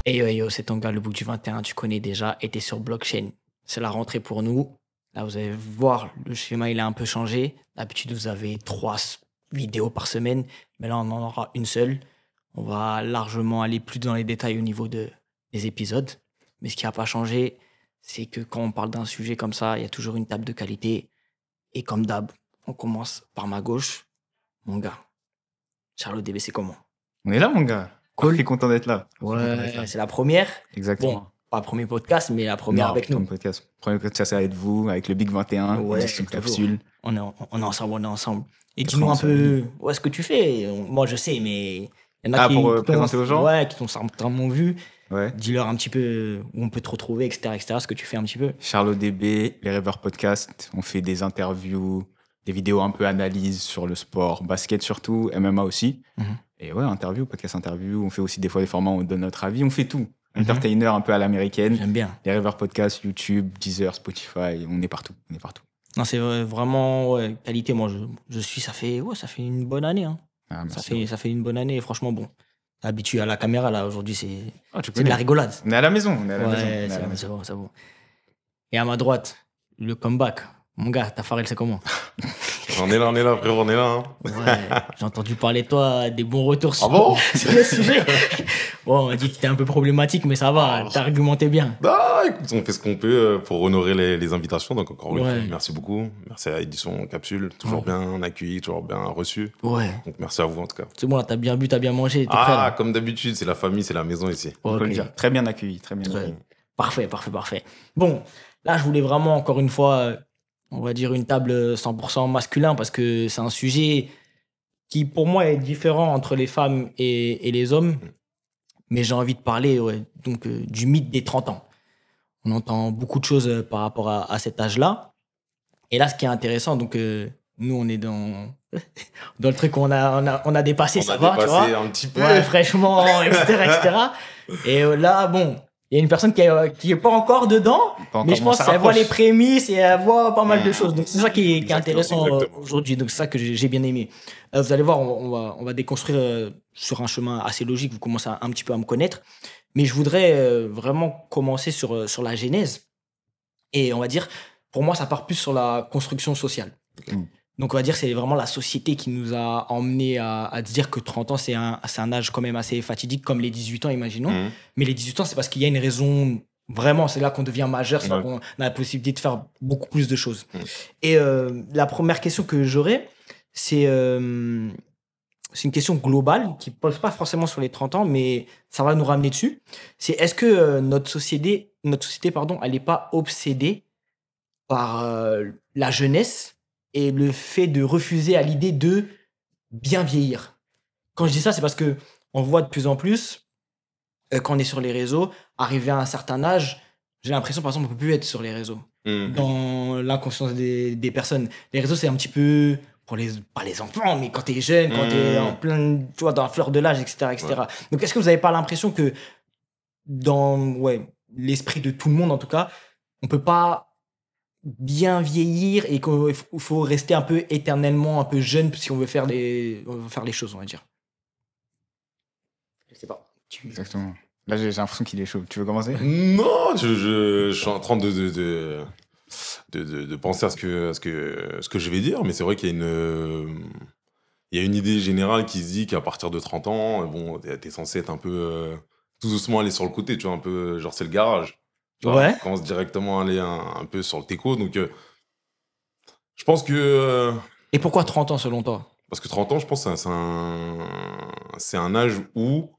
Hey yo, c'est ton gars, le book du 21, tu connais déjà, et t'es sur blockchain. C'est la rentrée pour nous. Là, vous allez voir, le schéma, il a un peu changé. D'habitude, vous avez vidéos par semaine, mais là, on en aura une seule. On va largement aller plus dans les détails au niveau des épisodes. Mais ce qui n'a pas changé, c'est que quand on parle d'un sujet comme ça, il y a toujours une table de qualité. Et comme d'hab, on commence par ma gauche. Mon gars, Charlotte DB, c'est comment? On est là, mon gars. Cool. Très content d'être là. Très content d'être là. Ouais, c'est la première. Bon, Exactement. pas le premier podcast, mais la première Non, avec nous. Premier podcast, c'est avec vous, avec le Big 21, Ouais, Gestion toujours. Capsule. On est ensemble, on est ensemble. Et Quatre dis-nous ans un sur la ligne. peu, ouais, ce que tu fais. Moi, je sais, mais il y en a Ah, qui, pour qui t'ont, présenter aux gens? ouais, qui t'ont certainement vu. Ouais. Dis-leur un petit peu où on peut te retrouver, etc., ce que tu fais un petit peu. Charlot DB, les Rêveurs Podcast. On fait des interviews, des vidéos un peu analyse sur le sport, basket surtout, MMA aussi. Mhm. Et ouais, podcast interview. On fait aussi des fois des formats où on donne notre avis. On fait tout. Mhm. Entertainer un peu à l'américaine. J'aime bien. Les Rêveurs Podcast, YouTube, Deezer, Spotify. On est partout. On est partout. Non, c'est vraiment ouais, qualité. Moi, je suis, ça fait une bonne année. Hein. Ah, merci. Ça fait une bonne année. Franchement, bon, habitué à la caméra, là, aujourd'hui, c'est Oh, tu c'est de la connais. rigolade. On est à la maison. On est à la maison. On Ouais, est à la c'est maison. bon, c'est bon. Et à ma droite, le comeback. Mon gars, Tafarel, c'est comment? On est là, frérot, on est là. Hein. Ouais, j'ai entendu parler de toi, des bons retours Ah bon sur le sujet. Bon, on m'a dit que t'étais un peu problématique, mais ça va, t'as argumenté bien. Ah, écoute, on fait ce qu'on peut pour honorer les invitations. Donc, encore une Ouais. fois, merci beaucoup. Merci à Édition Capsule. Toujours Ouais. bien accueilli, toujours bien reçu. Ouais, Donc, merci à vous, en tout cas. c'est bon, là, t'as bien bu, t'as bien mangé, t'es prêt Ah, là? comme d'habitude, c'est la famille, c'est la maison ici. On peut Ok. le dire. Très bien accueilli. Très bien Très- accueilli. Parfait, parfait, parfait. Bon, là, je voulais vraiment, encore une fois, on va dire une table 100% masculin parce que c'est un sujet qui, pour moi, est différent entre les femmes et les hommes. Mais j'ai envie de parler ouais, donc, du mythe des 30 ans. On entend beaucoup de choses par rapport à cet âge-là. Et là, ce qui est intéressant, donc, nous, on est dans, dans le truc qu'on on a dépassé, On ça a va, tu dépassé vois. un petit peu. Ouais, fraîchement, etc., etc. Et là, bon, il y a une personne qui est pas encore dedans, Pas encore, mais je on pense s'en qu'elle voit rapproche. les prémices et elle voit pas mal de choses. Donc, c'est ça qui est Exactement, intéressant exactement. aujourd'hui. Donc, c'est ça que j'ai bien aimé. Vous allez voir, on va déconstruire sur un chemin assez logique. Vous commencez un petit peu à me connaître. Mais je voudrais vraiment commencer sur la genèse. Et on va dire, pour moi, ça part plus sur la construction sociale. Mm. Donc, on va dire, c'est vraiment la société qui nous a emmenés à dire que 30 ans, c'est un âge quand même assez fatidique, comme les 18 ans, imaginons. Mhm. Mais les 18 ans, c'est parce qu'il y a une raison, vraiment, c'est là qu'on devient majeur, c'est là Ouais. qu'on a la possibilité de faire beaucoup plus de choses. Mhm. Et la première question que j'aurais, c'est une question globale qui ne pose pas forcément sur les 30 ans, mais ça va nous ramener dessus. C'est est-ce que notre société pardon, elle n'est pas obsédée par la jeunesse et le fait de refuser à l'idée de bien vieillir. Quand je dis ça, c'est parce que on voit de plus en plus, quand on est sur les réseaux, arrivé à un certain âge, j'ai l'impression, par exemple, on peut plus être sur les réseaux. Mhm. Dans l'inconscience des personnes. Les réseaux, c'est un petit peu pour pas les enfants, mais quand t'es jeune, quand t'es en plein, tu vois, dans la fleur de l'âge, etc., etc. Ouais. Donc, est-ce que vous avez pas l'impression que dans, l'esprit de tout le monde, en tout cas, on peut pas bien vieillir et qu'il faut rester un peu éternellement un peu jeune si on veut faire les choses, on va dire. Je sais pas. Exactement. Là, j'ai l'impression qu'il est chaud. Tu veux commencer? Non, je suis en train de penser à ce que je vais dire, mais c'est vrai qu'il y a une idée générale qui se dit qu'à partir de 30 ans, bon, t'es censé être un peu tout doucement aller sur le côté, tu vois, un peu genre c'est le garage. Tu vois, Ouais. on commence directement à aller un peu sur le teco, donc je pense que Et pourquoi 30 ans selon toi? parce que 30 ans, je pense que c'est un âge où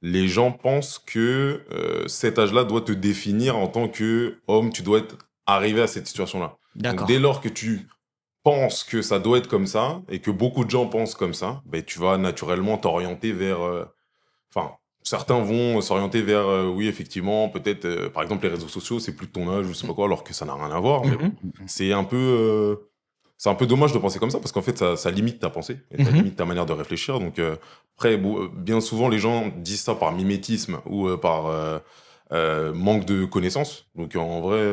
les gens pensent que cet âge-là doit te définir en tant qu'homme, tu dois être arrivé à cette situation-là. D'accord. Donc, dès lors que tu penses que ça doit être comme ça, et que beaucoup de gens pensent comme ça, ben, tu vas naturellement t'orienter vers... Enfin, certains vont s'orienter vers, oui, effectivement, peut-être, par exemple, les réseaux sociaux, c'est plus de ton âge, je sais pas quoi, alors que ça n'a rien à voir, mais bon, c'est un peu... c'est un peu dommage de penser comme ça parce qu'en fait, ça limite ta pensée, et ça Mhm. limite ta manière de réfléchir. Donc, après, bien souvent, les gens disent ça par mimétisme ou par manque de connaissances. Donc, en vrai,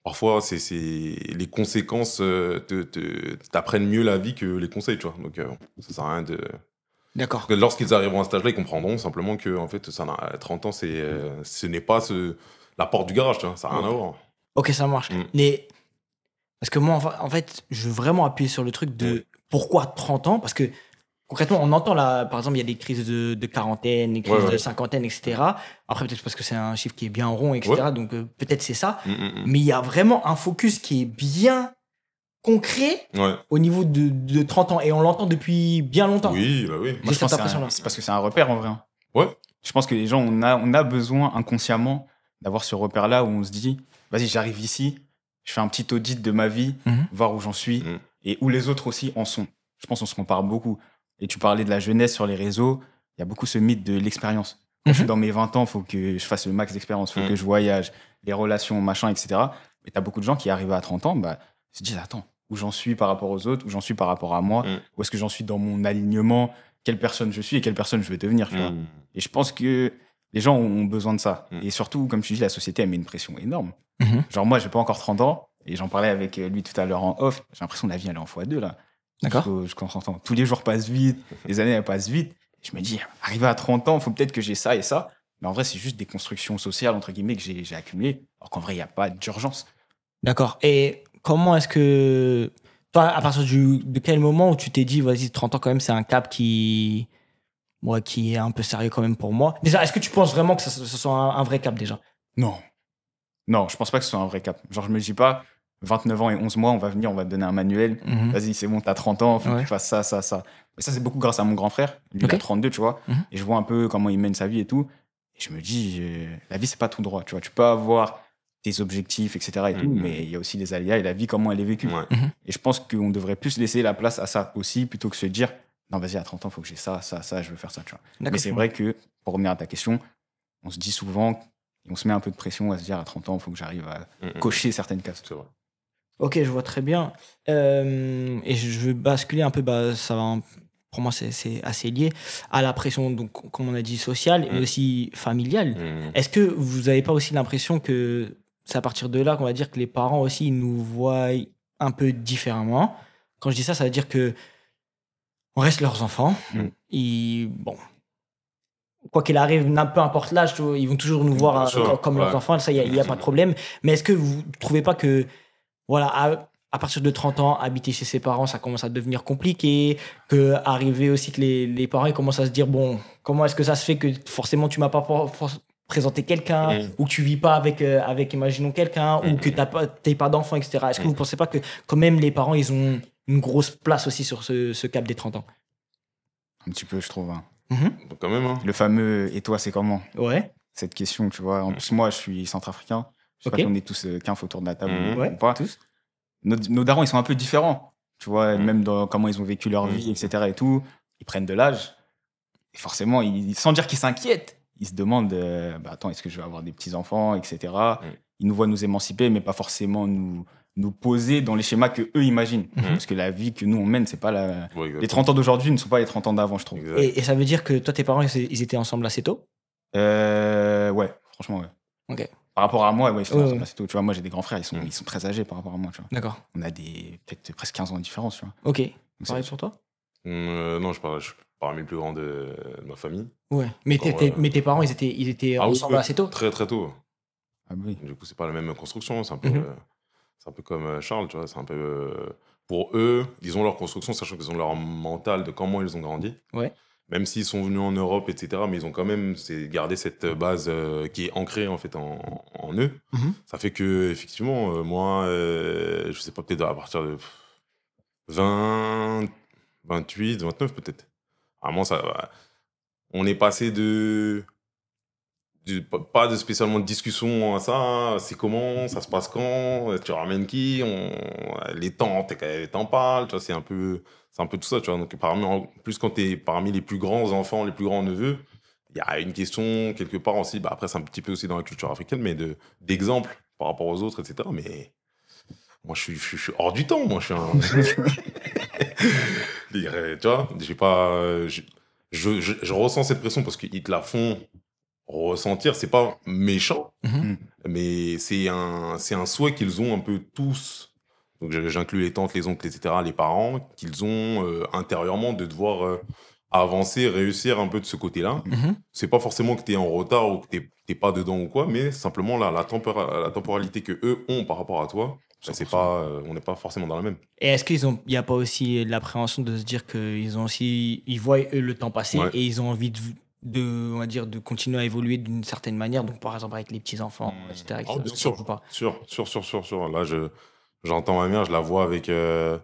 parfois, les conséquences t'apprennent mieux la vie que les conseils, tu vois. Donc, ça sert à rien D'accord. Parce que lorsqu'ils arriveront à cet âge-là, ils comprendront simplement que, en fait, 30 ans, ce n'est pas la porte du garage, tu vois, ça n'a rien à voir. Ok, ça marche. Mm. Mais parce que moi, en fait, je veux vraiment appuyer sur le truc de pourquoi 30 ans? Parce que concrètement, on entend là, par exemple, il y a des crises de quarantaine, des crises Ouais. de cinquantaine, etc. Après, peut-être parce que c'est un chiffre qui est bien rond, etc. Donc, peut-être c'est ça. Mais il y a vraiment un focus qui est bien concret Ouais. au niveau de 30 ans. Et on l'entend depuis bien longtemps. Oui, bah oui. J'ai Moi, je cette pense que impression-là. c'est parce que c'est un repère en vrai. Hein. Ouais. Je pense que les gens, on a besoin inconsciemment d'avoir ce repère-là où on se dit, vas-y, j'arrive ici, je fais un petit audit de ma vie, Mhm. voir où j'en suis Mhm. et où les autres aussi en sont. Je pense qu'on se compare beaucoup. Et tu parlais de la jeunesse sur les réseaux, il y a beaucoup ce mythe de l'expérience. Quand je suis dans mes 20 ans, il faut que je fasse le max d'expérience, il faut que je voyage, les relations, machin, etc. Mais tu as beaucoup de gens qui arrivent à 30 ans, bah, se disent, attends, où j'en suis par rapport aux autres, où j'en suis par rapport à moi, où est-ce que j'en suis dans mon alignement, quelle personne je suis et quelle personne je veux devenir, tu vois. Et je pense que les gens ont besoin de ça. Et surtout, comme tu dis, la société, elle met une pression énorme. Genre, moi, j'ai pas encore 30 ans, et j'en parlais avec lui tout à l'heure en off, j'ai l'impression que la vie, elle est en x2, là. D'accord. Jusqu'en 30 ans. Tous les jours passent vite, les années, elles passent vite. Et je me dis, arrivé à 30 ans, il faut peut-être que j'ai ça et ça. Mais en vrai, c'est juste des constructions sociales, entre guillemets, que j'ai accumulées. Alors qu'en vrai, il n'y a pas d'urgence. D'accord. Et comment est-ce que. Toi, à partir de quel moment où tu t'es dit, vas-y, 30 ans, quand même, c'est un cap qui est un peu sérieux quand même pour moi. Déjà, est-ce que tu penses vraiment que ce soit un vrai cap déjà? Non. Non, je pense pas que ce soit un vrai cap. Genre, je me dis pas, 29 ans et 11 mois, on va venir, on va te donner un manuel. Vas-y, c'est bon, t'as 30 ans, faut que tu fasses ça, ça, ça. Et ça, c'est beaucoup grâce à mon grand frère. Lui, il a 32, tu vois. Et je vois un peu comment il mène sa vie et tout. Et je me dis, la vie, c'est pas tout droit, tu vois. Tu peux avoir tes objectifs, etc. et tout, mais il y a aussi les aléas et la vie, comment elle est vécue. Et je pense qu'on devrait plus laisser la place à ça aussi, plutôt que se dire, non, vas-y, à 30 ans, faut que j'ai ça, ça, ça, je veux faire ça, tu vois. Mais c'est vrai que, pour revenir à ta question, on se dit souvent, et on se met un peu de pression à se dire, à 30 ans, il faut que j'arrive à cocher certaines cases. C'est vrai. Ok, je vois très bien. Et je veux basculer un peu, ça va, pour moi, c'est assez lié à la pression, donc, comme on a dit, sociale, mais aussi familiale. Est-ce que vous n'avez pas aussi l'impression que c'est à partir de là qu'on va dire que les parents aussi ils nous voient un peu différemment? Quand je dis ça, ça veut dire que on reste leurs enfants. Bon, quoi qu'il arrive, peu importe l'âge, ils vont toujours nous voir comme leurs enfants. Ça, il n'y a pas de problème. Mais est-ce que vous ne trouvez pas que, voilà, à partir de 30 ans, habiter chez ses parents, ça commence à devenir compliqué, que arriver aussi que les parents ils commencent à se dire, bon, comment est-ce que ça se fait que forcément tu m'as pas présenté quelqu'un, ou que tu vis pas avec imaginons, quelqu'un, ou que t'es pas d'enfant, etc. Est-ce que vous pensez pas que quand même les parents, ils ont une grosse place aussi sur ce cap des 30 ans? Un petit peu, je trouve. Hein. Donc, quand même, hein. Le fameux « et toi, c'est comment ?» Ouais. Cette question, tu vois. En plus, moi, je suis centrafricain. Je sais pas si on est tous 15 autour de la table ou pas. Tous. Nos darons, ils sont un peu différents. Tu vois, même dans comment ils ont vécu leur vie, etc. et tout. Ils prennent de l'âge. Et forcément, sans dire qu'ils s'inquiètent, ils se demandent attends, est-ce que je vais avoir des petits-enfants, etc. Ils nous voient nous émanciper, mais pas forcément nous poser dans les schémas que eux imaginent. Parce que la vie que nous, on mène, c'est pas la... les 30 ans d'aujourd'hui ne sont pas les 30 ans d'avant, je trouve. Et ça veut dire que toi, tes parents, ils étaient ensemble assez tôt? Ouais, franchement, ouais. Ok. Par rapport à moi, ouais, c'est tout. Tu vois, moi, j'ai des grands frères, ils sont très âgés par rapport à moi, tu vois. D'accord. On a peut-être presque 15 ans de différence, tu vois. Ok. Donc, Pareil pour toi? Non, je suis parmi les plus grands de ma famille. Ouais. Mais tes parents, ils étaient ensemble assez tôt? Très, très tôt. Ah oui. Du coup, c'est pas la même construction. C'est un peu comme Charles, tu vois. C'est un peu... pour eux, ils ont leur construction, sachant qu'ils ont leur mental de comment ils ont grandi. Ouais. Même s'ils sont venus en Europe, etc., mais ils ont quand même gardé cette base qui est ancrée en fait en eux. Ça fait que effectivement, moi, je sais pas, peut-être à partir de 20, 28, 29 peut-être. Vraiment, on est passé pas de spécialement de discussion à ça. Hein. C'est comment, ça se passe quand, tu ramènes qui, les tantes, t'en parles, tu vois, c'est un peu tout ça, tu vois. Donc, en plus, quand t'es parmi les plus grands enfants, les plus grands neveux, il y a une question quelque part aussi, après, c'est un petit peu aussi dans la culture africaine, mais d'exemple par rapport aux autres, etc. Mais moi, je suis hors du temps, moi, je suis un... tu vois, j'ai pas... Je ressens cette pression parce qu'ils te la font ressentir, c'est pas méchant, mais c'est un souhait qu'ils ont un peu tous. Donc j'inclus les tantes, les oncles, etc., les parents, qu'ils ont intérieurement de devoir avancer, réussir un peu de ce côté-là. C'est pas forcément que tu es en retard ou que t'es pas dedans ou quoi, mais simplement la temporalité que eux ont par rapport à toi, c'est pas, on n'est pas forcément dans la même. Et est-ce il n'y a pas aussi l'appréhension de se dire ils voient eux le temps passer et ils ont envie on va dire, de continuer à évoluer d'une certaine manière, donc par exemple avec les petits-enfants, etc. Oh, bien sûr, sûr. Là, j'entends ma mère, je la vois avec les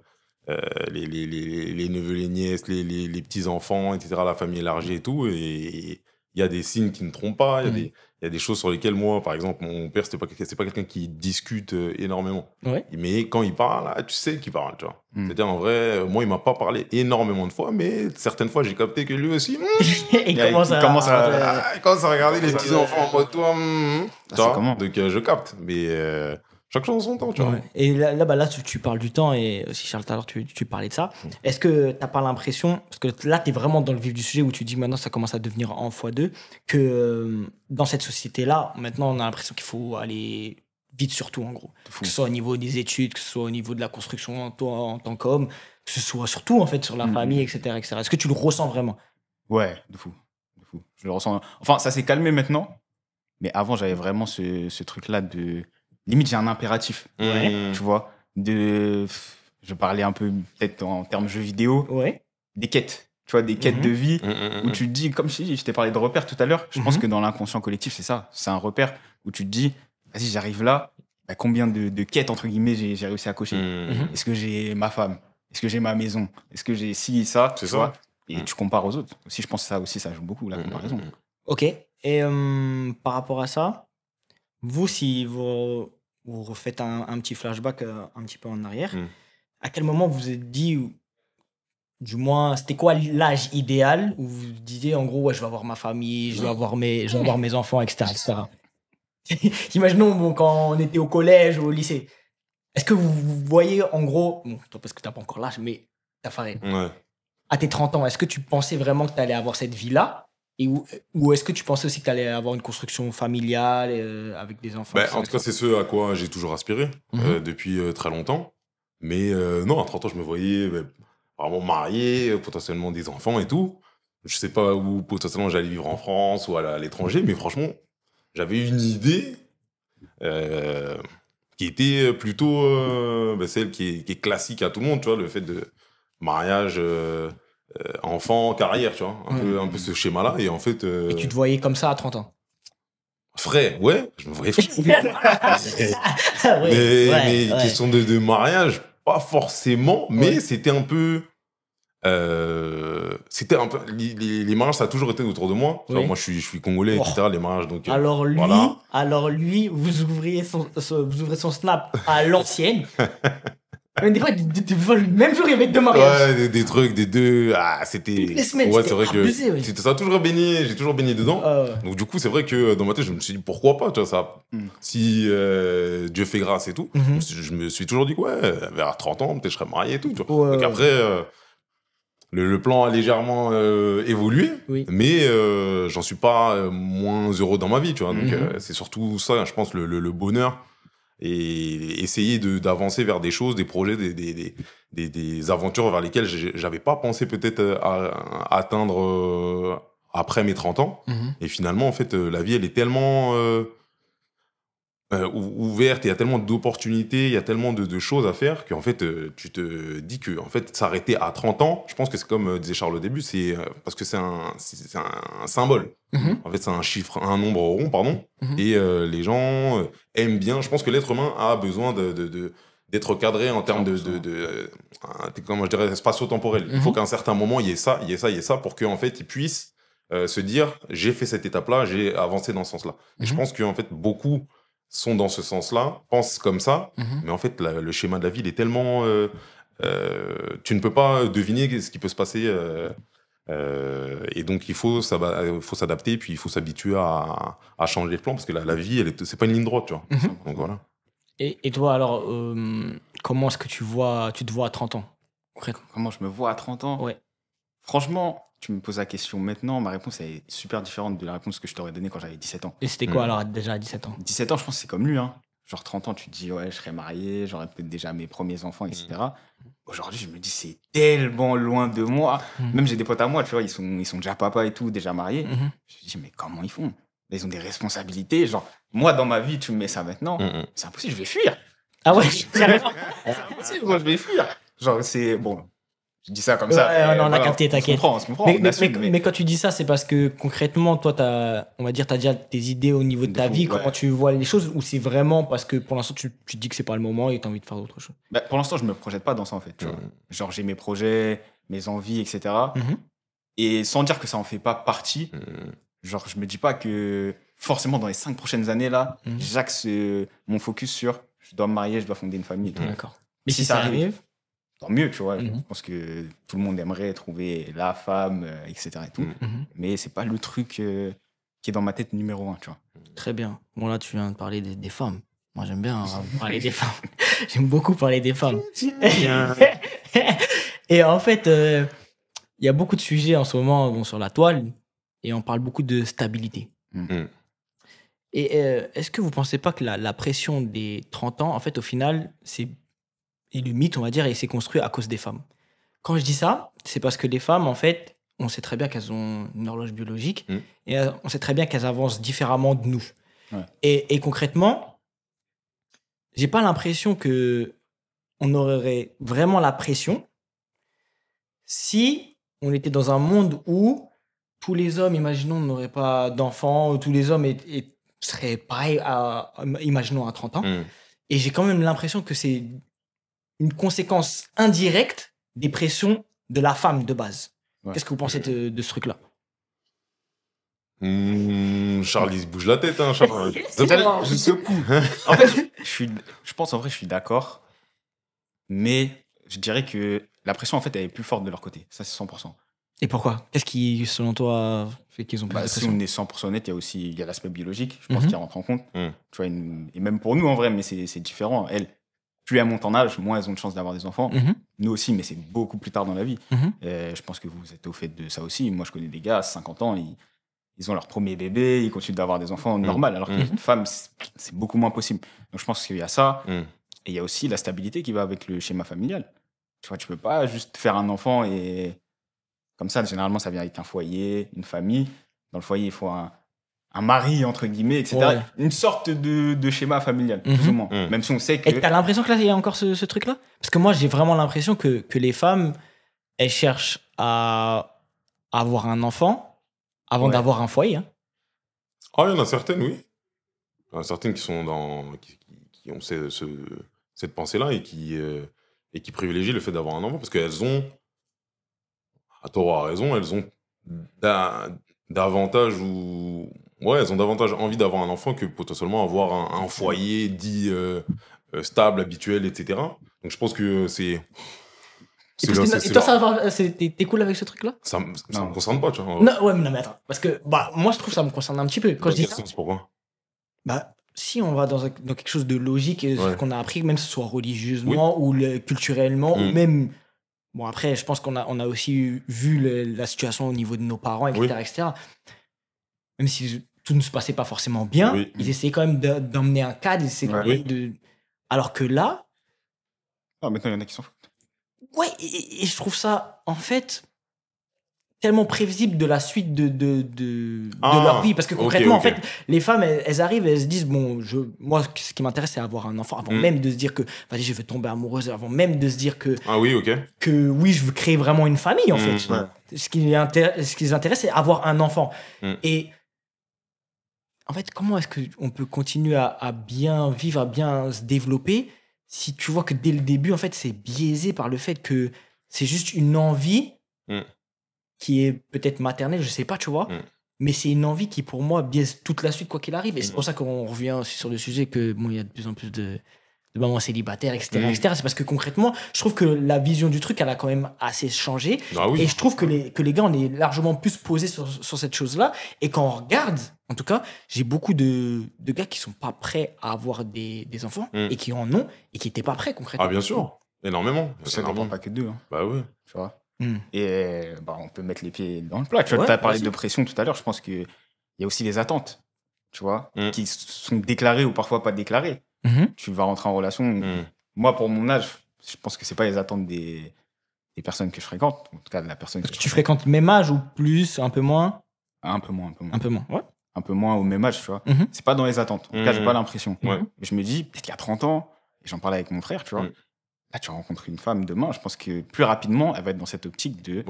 neveux, les nièces, les petits-enfants, etc., la famille élargie et tout, et il y a des signes qui ne trompent pas, il y a des choses sur lesquelles moi, par exemple, mon père, c'est pas quelqu'un qui discute énormément. Ouais. Mais quand il parle, là, tu sais qu'il parle, tu vois. C'est-à-dire, en vrai, moi, il m'a pas parlé énormément de fois, mais certaines fois, j'ai capté que lui aussi, il commence à regarder les petits-enfants en mode toi, tu vois. Comment Donc, je capte. Mais chaque chose en son temps, tu vois. Et là, tu parles du temps, et aussi, Charles, tout à l'heure, tu parlais de ça. Est-ce que tu n'as pas l'impression, parce que là, tu es vraiment dans le vif du sujet où tu dis maintenant, ça commence à devenir en x2, que dans cette société-là, maintenant, on a l'impression qu'il faut aller vite sur tout, en gros. Que ce soit au niveau des études, que ce soit au niveau de la construction, toi, en tant qu'homme, que ce soit surtout, en fait, sur la famille, etc., etc. Est-ce que tu le ressens vraiment? Ouais, de fou. Je le ressens. Enfin, ça s'est calmé maintenant, mais avant, j'avais vraiment ce truc-là de... Limite, j'ai un impératif, tu vois. Je parlais un peu, peut-être en termes jeux vidéo, des quêtes, tu vois, des quêtes de vie, où tu te dis, comme je t'ai parlé de repères tout à l'heure, je pense que dans l'inconscient collectif, c'est ça, c'est un repère où tu te dis, vas-y, j'arrive là, bah, combien de quêtes, entre guillemets, j'ai réussi à cocher. Est-ce que j'ai ma femme? Est-ce que j'ai ma maison? Est-ce que j'ai ci, ça? C'est ça. Et tu compares aux autres. Aussi, je pense que ça joue beaucoup, la comparaison. Ok. Et par rapport à ça, si vous refaites un petit flashback un petit peu en arrière, à quel moment vous vous êtes dit, ou du moins, c'était quoi l'âge idéal où vous disiez, en gros, ouais, je vais avoir ma famille, je vais avoir mes enfants, etc. Imaginons quand on était au collège ou au lycée. Est-ce que vous voyez, en gros, bon, toi, parce que tu n'as pas encore l'âge, mais t'as Farid, à tes 30 ans, est-ce que tu pensais vraiment que tu allais avoir cette vie-là? Ou est-ce que tu pensais aussi que tu allais avoir une construction familiale avec des enfants? En tout cas, c'est ce à quoi j'ai toujours aspiré depuis très longtemps. Mais non, à 30 ans, je me voyais vraiment marié, potentiellement des enfants et tout. Je sais pas où potentiellement j'allais vivre en France ou à l'étranger, mais franchement, j'avais une idée qui était plutôt celle qui est classique à tout le monde, tu vois, le fait de mariage... enfant, carrière, tu vois, un peu ce schéma-là, et en fait... Et tu te voyais comme ça à 30 ans? Frais, ouais, je me voyais frais. mais question de mariage, pas forcément, mais c'était un peu... les mariages, ça a toujours été autour de moi. Genre, moi, je suis congolais, etc., les mariages, donc... Alors lui, vous ouvrez son Snap à l'ancienne. Mais des fois, le même jour, il y avait 2 mariages. Ouais, des trucs, des deux. Ah, c'était. Toutes les semaines, ouais, c'est vrai abusé, que ça a toujours baigné, j'ai toujours baigné dedans. Donc, du coup, c'est vrai que dans ma tête, je me suis dit pourquoi pas, tu vois, ça. Si Dieu fait grâce et tout, je me suis toujours dit, ouais, vers 30 ans, peut-être je serais marié et tout, tu vois. Donc, après, le plan a légèrement évolué, mais j'en suis pas moins heureux dans ma vie, tu vois. Donc, c'est surtout ça, je pense, le bonheur. Et essayer d'avancer vers des choses, des projets, des aventures vers lesquelles j'avais pas pensé peut-être à atteindre après mes 30 ans. Et finalement, en fait, la vie, elle est tellement ouverte, il y a tellement d'opportunités, il y a tellement de choses à faire qu'en fait, tu te dis que en fait, s'arrêter à 30 ans, je pense que c'est comme disait Charles au début, c'est parce que c'est un symbole. En fait, c'est un chiffre, un nombre rond, pardon. Et les gens aiment bien. Je pense que l'être humain a besoin d'être cadré en termes comment je dirais, spatio-temporel. Il faut qu'à un certain moment, il y ait ça, pour qu'en fait, il puisse se dire, j'ai fait cette étape-là, j'ai avancé dans ce sens-là. Et je pense qu'en fait, beaucoup sont dans ce sens-là, pensent comme ça, mais en fait, le schéma de la vie, il est tellement... tu ne peux pas deviner ce qui peut se passer... et donc il faut s'adapter, puis il faut s'habituer à changer de plan, parce que la vie, c'est pas une ligne droite, tu vois. Donc voilà. Et toi, alors, comment est-ce que tu te vois à 30 ans? Comment je me vois à 30 ans? Ouais. Franchement, tu me poses la question maintenant, ma réponse est super différente de la réponse que je t'aurais donnée quand j'avais 17 ans. Et c'était quoi alors déjà à 17 ans? 17 ans, je pense que c'est comme lui, hein. Genre 30 ans, tu te dis, ouais, je serais marié, j'aurais peut-être déjà mes premiers enfants, etc. aujourd'hui, je me dis, c'est tellement loin de moi. Même j'ai des potes à moi, tu vois, ils sont déjà papa et tout, déjà mariés. Je me dis, mais comment ils font? Ils ont des responsabilités. Genre, moi, dans ma vie, tu me mets ça maintenant, c'est impossible, je vais fuir. Ah ouais, carrément. C'est impossible, moi, je vais fuir. Genre, c'est bon. Je dis ça comme Ouais, ça. on a capté, t'inquiète. On se comprend. Mais quand tu dis ça, c'est parce que concrètement, toi, on va dire, t'as déjà tes idées au niveau de ta vie, comment tu vois les choses, ou c'est vraiment parce que pour l'instant, tu te dis que c'est pas le moment et t'as envie de faire autre chose? Bah, pour l'instant, je me projette pas dans ça, en fait. Tu vois. Genre, j'ai mes projets, mes envies, etc. Et sans dire que ça en fait pas partie, genre, je me dis pas que forcément, dans les 5 prochaines années, là, j'axe mon focus sur je dois me marier, je dois fonder une famille. D'accord. Mais si ça arrive, tant mieux, tu vois. Je pense que tout le monde aimerait trouver la femme, etc. et tout. Mais c'est pas le truc qui est dans ma tête numéro 1, tu vois. Très bien. Bon, là, tu viens de parler des femmes. Moi, j'aime bien parler des femmes. J'aime beaucoup parler des femmes. Et en fait, il y a beaucoup de sujets en ce moment sur la toile et on parle beaucoup de stabilité. Et est-ce que vous pensez pas que la pression des 30 ans, en fait, au final, et le mythe, on va dire, il s'est construit à cause des femmes. Quand je dis ça, c'est parce que les femmes, en fait, on sait très bien qu'elles ont une horloge biologique et on sait très bien qu'elles avancent différemment de nous. Ouais. Et concrètement, j'ai pas l'impression que on aurait vraiment la pression si on était dans un monde où tous les hommes, imaginons, n'auraient pas d'enfants, tous les hommes seraient pareils imaginons, à 30 ans. Et j'ai quand même l'impression que c'est une conséquence indirecte des pressions de la femme de base. Ouais. Qu'est-ce que vous pensez de ce truc-là? Charles, il se bouge la tête, hein, Charles. Je secoue. En fait, je pense en vrai, je suis d'accord. Mais je dirais que la pression, en fait, elle est plus forte de leur côté. Ça, c'est 100%. Et pourquoi? Qu'est-ce qui, selon toi, fait qu'ils ont plus de pression? Si on est 100% honnête, il y a l'aspect biologique, je pense, qui rentre en compte. Tu vois, et même pour nous, en vrai, mais c'est différent. Plus elles montent en âge, moins elles ont de chances d'avoir des enfants. Nous aussi, mais c'est beaucoup plus tard dans la vie. Je pense que vous êtes au fait de ça aussi. Moi, je connais des gars à 50 ans, ils ont leur premier bébé, ils continuent d'avoir des enfants normal, alors qu'une femme, c'est beaucoup moins possible. Donc, je pense qu'il y a ça. Et il y a aussi la stabilité qui va avec le schéma familial. Tu vois, tu peux pas juste faire un enfant et... Comme ça, généralement, ça vient avec un foyer, une famille. Dans le foyer, il faut un mari, entre guillemets, etc. Ouais. Une sorte de schéma familial, plus ou moins. Même si on sait que... Et t'as l'impression que là, il y a encore ce truc-là? Parce que moi, j'ai vraiment l'impression que les femmes, elles cherchent à avoir un enfant avant d'avoir un foyer. Hein. Ah, il y en a certaines, oui. Il y en a certaines qui sont qui ont cette pensée-là et qui privilégient le fait d'avoir un enfant parce qu'elles ont... À tort ou à raison, elles ont davantage elles ont davantage envie d'avoir un enfant que potentiellement avoir un foyer dit stable, habituel, etc. Donc je pense que c'est... Et toi, t'es cool avec ce truc-là? Ça me concerne pas, tu vois. Non, mais attends. Parce que moi, je trouve que ça me concerne un petit peu. Quand je dis ça, pourquoi? Si on va dans quelque chose de logique, ce qu'on a appris, même que ce soit religieusement ou culturellement, ou même... Bon, après, je pense qu'on a aussi vu la situation au niveau de nos parents, etc. etc. Même si tout ne se passait pas forcément bien, ils essayaient quand même d'emmener un cadre. Alors que là... maintenant, il y en a qui s'en foutent. Ouais, et je trouve ça, en fait, tellement prévisible de la suite de leur vie. Parce que concrètement, en fait, les femmes, elles arrivent et elles se disent, bon, moi, ce qui m'intéresse, c'est avoir un enfant. Avant même de se dire que, vas-y, je veux tomber amoureuse. Avant même de se dire que... Que oui, je veux créer vraiment une famille, en fait. Ce qui les intéresse, c'est avoir un enfant. Et en fait, comment est-ce qu'on peut continuer à bien vivre, à bien se développer si tu vois que dès le début, en fait, c'est biaisé par le fait que c'est juste une envie qui est peut-être maternelle, je sais pas, tu vois. Mais c'est une envie qui, pour moi, biaise toute la suite, quoi qu'il arrive. Et c'est pour ça qu'on revient aussi sur le sujet que, bon, il y a de plus en plus de mamans célibataires, etc., etc. C'est parce que concrètement, je trouve que la vision du truc, elle a quand même assez changé. Et je trouve que les gars, on est largement plus posés sur cette chose-là. Et quand on regarde, en tout cas, j'ai beaucoup de gars qui sont pas prêts à avoir des enfants et qui en ont et qui étaient pas prêts, concrètement. Ah, bien sûr. Énormément. Ça dépend pas que d'eux. Hein. Bah oui. Tu vois. Et on peut mettre les pieds dans le plat. Tu as parlé de pression tout à l'heure. Je pense qu'il y a aussi les attentes, tu vois, qui sont déclarées ou parfois pas déclarées. Tu vas rentrer en relation. Moi, pour mon âge, je pense que c'est pas les attentes des personnes que je fréquente, en tout cas de la personne Parce que tu fréquentes le même âge ou plus, un peu moins? Un peu moins. Un peu moins, ouais. Un peu moins au même âge, tu vois. C'est pas dans les attentes. En tout cas, j'ai pas l'impression. Ouais. Et je me dis, peut-être qu'il y a 30 ans, et j'en parlais avec mon frère, tu vois. Là, tu rencontres une femme demain, je pense que plus rapidement, elle va être dans cette optique de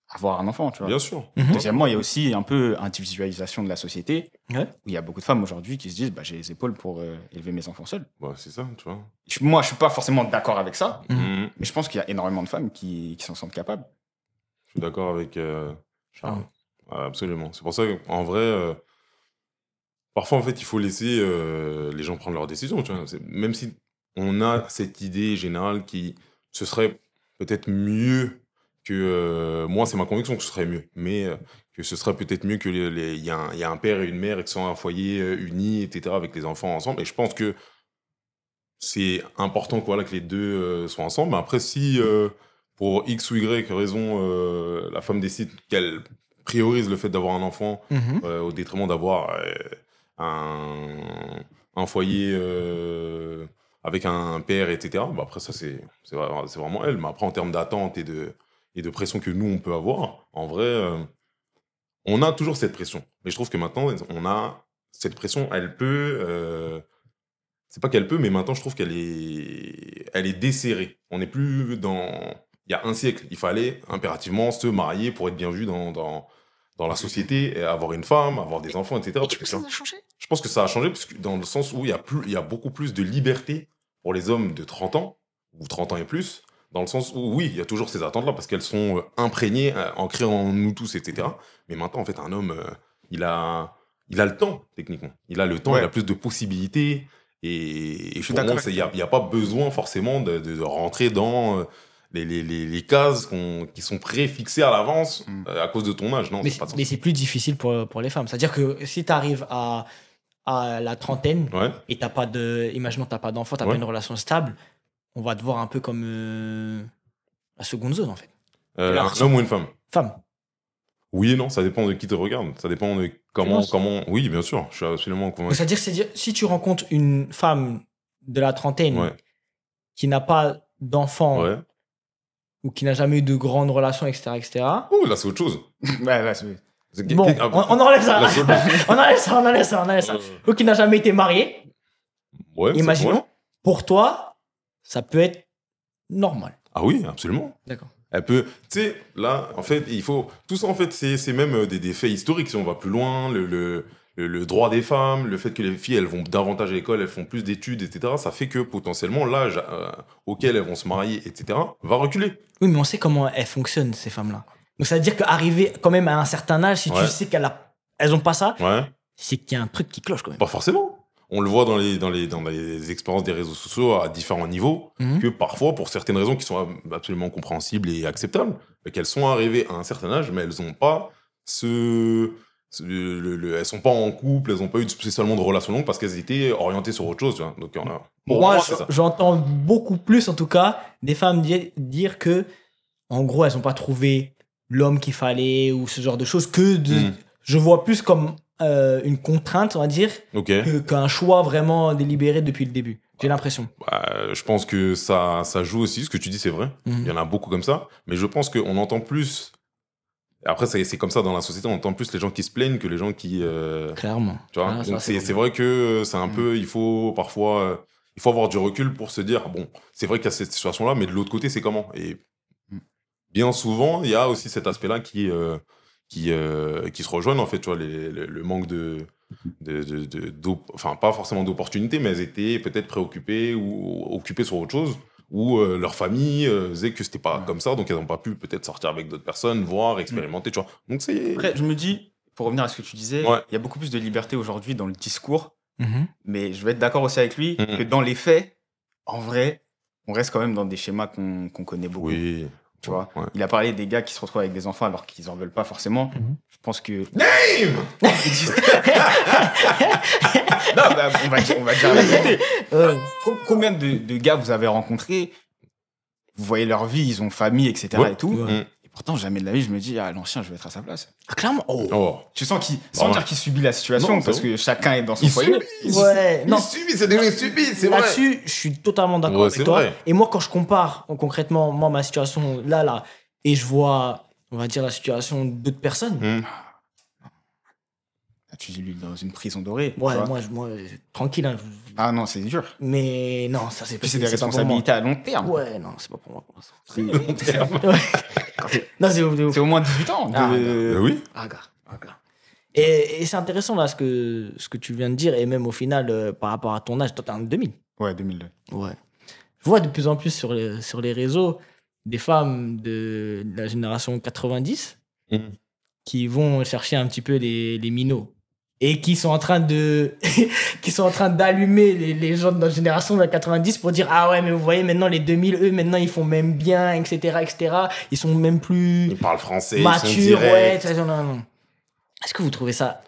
avoir un enfant, tu vois. Bien sûr. Deuxièmement, il y a aussi un peu individualisation de la société, Ouais. où il y a beaucoup de femmes aujourd'hui qui se disent, bah, j'ai les épaules pour élever mes enfants seuls. Ouais, c'est ça, tu vois. Moi, je suis pas forcément d'accord avec ça, Mhm. mais je pense qu'il y a énormément de femmes qui s'en sentent capables. Je suis d'accord avec Charles. Absolument. C'est pour ça qu'en vrai, parfois, en fait, il faut laisser les gens prendre leurs décisions. Tu vois. Même si on a cette idée générale qui ce serait peut-être mieux que. Moi, c'est ma conviction que ce serait mieux. Mais que ce serait peut-être mieux que il y a un père et une mère et que ce soit un foyer uni, etc., avec les enfants ensemble. Et je pense que c'est important que, voilà, que les deux soient ensemble. Mais après, si pour X ou Y raison, la femme décide qu'elle priorise le fait d'avoir un enfant au détriment d'avoir un foyer avec un père, etc. Bah après, ça, c'est vraiment elle. Mais après, en termes d'attente et de pression que nous, on peut avoir, en vrai, on a toujours cette pression. Mais je trouve que maintenant, on a cette pression, elle peut... c'est pas qu'elle peut, mais maintenant, je trouve qu'elle est desserrée. On n'est plus dans... Il y a un siècle, il fallait impérativement se marier pour être bien vu dans la société, et avoir une femme, avoir des enfants, etc. Et tu penses que ça a changé? Je pense que ça a changé parce que dans le sens où il y a beaucoup plus de liberté pour les hommes de 30 ans, ou 30 ans et plus, dans le sens où, oui, il y a toujours ces attentes-là parce qu'elles sont imprégnées, ancrées en nous tous, etc. Mais maintenant, en fait, un homme, il a le temps, techniquement. Il a le temps, il a plus de possibilités. Et pour moi, il n'y a pas besoin forcément de rentrer dans les cases qui sont préfixées à l'avance à cause de ton âge. Non, mais c'est plus difficile pour les femmes. C'est-à-dire que si tu arrives à la trentaine et t'as pas imaginons que tu n'as pas d'enfant, tu n'as pas une relation stable, on va te voir un peu comme la seconde zone, en fait. Un homme ou une femme? Femme. Oui et non, ça dépend de qui te regarde. Ça dépend de comment... Oui, bien sûr, je suis absolument convaincu. C'est-à-dire, si tu rencontres une femme de la trentaine qui n'a pas d'enfant ou qui n'a jamais eu de grandes relations, etc. Ouh, là, c'est autre chose. Là, c'est... Bon, on enlève ça. on enlève ça. Ou qui n'a jamais été marié. Imaginons, pour toi, ça peut être normal. Ah oui, absolument. D'accord. Elle peut, tu sais, là, en fait, il faut, tout ça, en fait, c'est même des faits historiques, si on va plus loin, le droit des femmes, le fait que les filles, elles vont davantage à l'école, elles font plus d'études, etc., ça fait que, potentiellement, l'âge auquel elles vont se marier, etc., va reculer. Oui, mais on sait comment elles fonctionnent, ces femmes-là. Donc, ça veut dire qu'arriver quand même à un certain âge, si tu sais elles ont pas ça, c'est qu'il y a un truc qui cloche, quand même. Pas forcément. On le voit dans les expériences des réseaux sociaux à différents niveaux, que parfois, pour certaines raisons qui sont absolument compréhensibles et acceptables, qu'elles sont arrivées à un certain âge, mais elles n'ont pas elles sont pas en couple, elles n'ont pas eu spécialement de relations longues parce qu'elles étaient orientées sur autre chose. Tu vois. Donc, pour moi, j'entends beaucoup plus, en tout cas, des femmes dire que, en gros, elles n'ont pas trouvé l'homme qu'il fallait ou ce genre de choses, je vois plus comme une contrainte, on va dire, qu'un choix vraiment délibéré depuis le début. J'ai l'impression. Je pense que ça joue aussi. Ce que tu dis, c'est vrai. Il y en a beaucoup comme ça. Mais je pense qu'on entend plus... Après, c'est comme ça dans la société. On entend plus les gens qui se plaignent que les gens qui... Clairement. Tu vois. Donc c'est vrai que c'est un peu... Il faut parfois... il faut avoir du recul pour se dire, bon, c'est vrai qu'il y a cette situation-là, mais de l'autre côté, c'est comment? Et bien souvent, il y a aussi cet aspect-là qui se rejoignent, en fait, tu vois, le manque enfin, pas forcément d'opportunités, mais elles étaient peut-être préoccupées ou occupées sur autre chose, ou leur famille disait que c'était pas comme ça, donc elles n'ont pas pu peut-être sortir avec d'autres personnes, voir, expérimenter, tu vois. Donc c'est... Après, je me dis, pour revenir à ce que tu disais, il y a beaucoup plus de liberté aujourd'hui dans le discours, mais je vais être d'accord aussi avec lui que dans les faits, en vrai, on reste quand même dans des schémas qu'on connaît beaucoup. Oui. Tu vois, il a parlé des gars qui se retrouvent avec des enfants alors qu'ils en veulent pas forcément. Je pense que... Name Non, bah, on va dire la vérité. Combien de gars vous avez rencontrés? Vous voyez leur vie, ils ont famille, etc. et tout. Et Pourtant, jamais de la vie, je me dis, l'ancien, je vais être à sa place. Ah, clairement. Oh. Tu sens qu'il, sans dire qu'il subit la situation, Non, parce que chacun est dans son Il foyer. subit. Ouais, non. Il subit, c'est devenu stupide, c'est vrai. Là-dessus, je suis totalement d'accord Ouais, avec c'est toi. vrai. Et moi, quand je compare concrètement, moi, ma situation là, et je vois, on va dire, la situation d'autres personnes, Tu dis, lui, dans une prison dorée. ouais, tu vois. moi, tranquille. Hein, Ah non, c'est dur. mais non, ça, c'est Puis c'est des pas pour moi. responsabilités à long terme. Ouais, non, c'est pas pour moi. Pour l'instant. Long terme. Ouais. Non, c'est ouf. C'est au moins 18 ans. Oui. Ah, gars. Et c'est intéressant là ce que tu viens de dire, et même au final, par rapport à ton âge, toi, t'es en 2000. Ouais, 2002. Ouais. Je vois de plus en plus sur les réseaux des femmes de la génération 90 qui vont chercher un petit peu les minots et qui sont en train d'allumer les gens de notre génération de la 90 pour dire ah ouais, mais vous voyez maintenant les 2000, eux maintenant ils font même bien, etc. Ils sont même plus Ils parlent français, matures. ils sont directs. Ouais, non. Est-ce que vous trouvez ça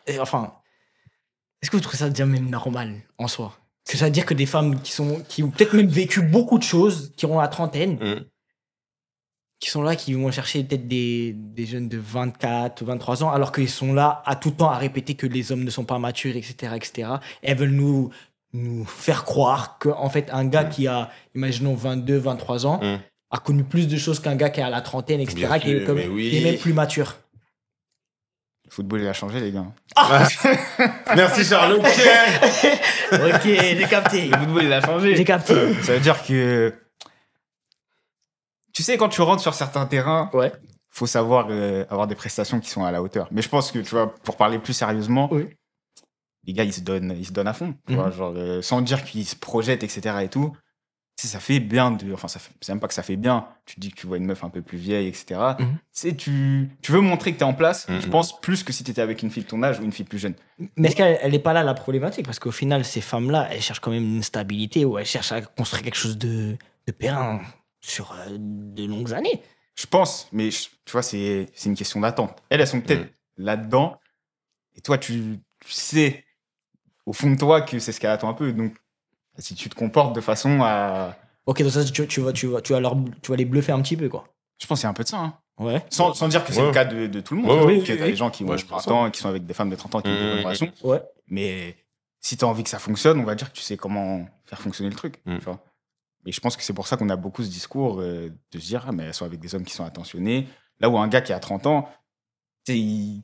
déjà même normal en soi? Que ça veut dire que des femmes qui ont peut-être même vécu beaucoup de choses, qui ont la trentaine, qui sont là, qui vont chercher peut-être des jeunes de 24 ou 23 ans, alors qu'ils sont là à tout temps à répéter que les hommes ne sont pas matures, etc. Elles veulent nous faire croire qu'en fait, un gars qui a, imaginons, 22, 23 ans, a connu plus de choses qu'un gars qui a la trentaine, etc., Bien qui est, sûr, mais oui. qui est même plus mature. Le football, il a changé, les gars. Merci Charlotte. Ok, j'ai capté. Le football, il a changé. J'ai capté. Ça veut dire que... Tu sais, quand tu rentres sur certains terrains, Ouais. faut savoir avoir des prestations qui sont à la hauteur. Mais je pense que, tu vois, pour parler plus sérieusement, Oui. les gars, ils se donnent à fond. Tu vois, genre, sans dire qu'ils se projettent, etc. et tout. Tu sais, ça fait bien de... Enfin, c'est même pas que ça fait bien. Tu te dis que tu vois une meuf un peu plus vieille, etc. Tu sais, tu veux montrer que t'es en place, je pense, plus que si t'étais avec une fille de ton âge ou une fille plus jeune. Mais est-ce qu'elle n'est pas là la problématique? Parce qu'au final, ces femmes-là, elles cherchent quand même une stabilité ou elles cherchent à construire quelque chose de périn sur de longues années. Je pense, mais tu vois, c'est une question d'attente. Elles sont peut-être là-dedans, et toi, tu sais, au fond de toi, que c'est ce qu'elle attend un peu. Donc, si tu te comportes de façon à... Ok, donc ça, tu vas les bluffer un petit peu, quoi. Je pense qu'il y a un peu de ça. Hein. Ouais. Sans dire que c'est le cas de tout le monde. Ouais, Hein, oui, parce que t'as des gens qui ont je 30 ans et qui sont avec des femmes de 30 ans qui ont des bonnes relations. Ouais. Mais si t'as envie que ça fonctionne, on va dire que tu sais comment faire fonctionner le truc. Tu vois. Et je pense que c'est pour ça qu'on a beaucoup ce discours de se dire, ah, mais elles sont avec des hommes qui sont attentionnés. Là où un gars qui a 30 ans, il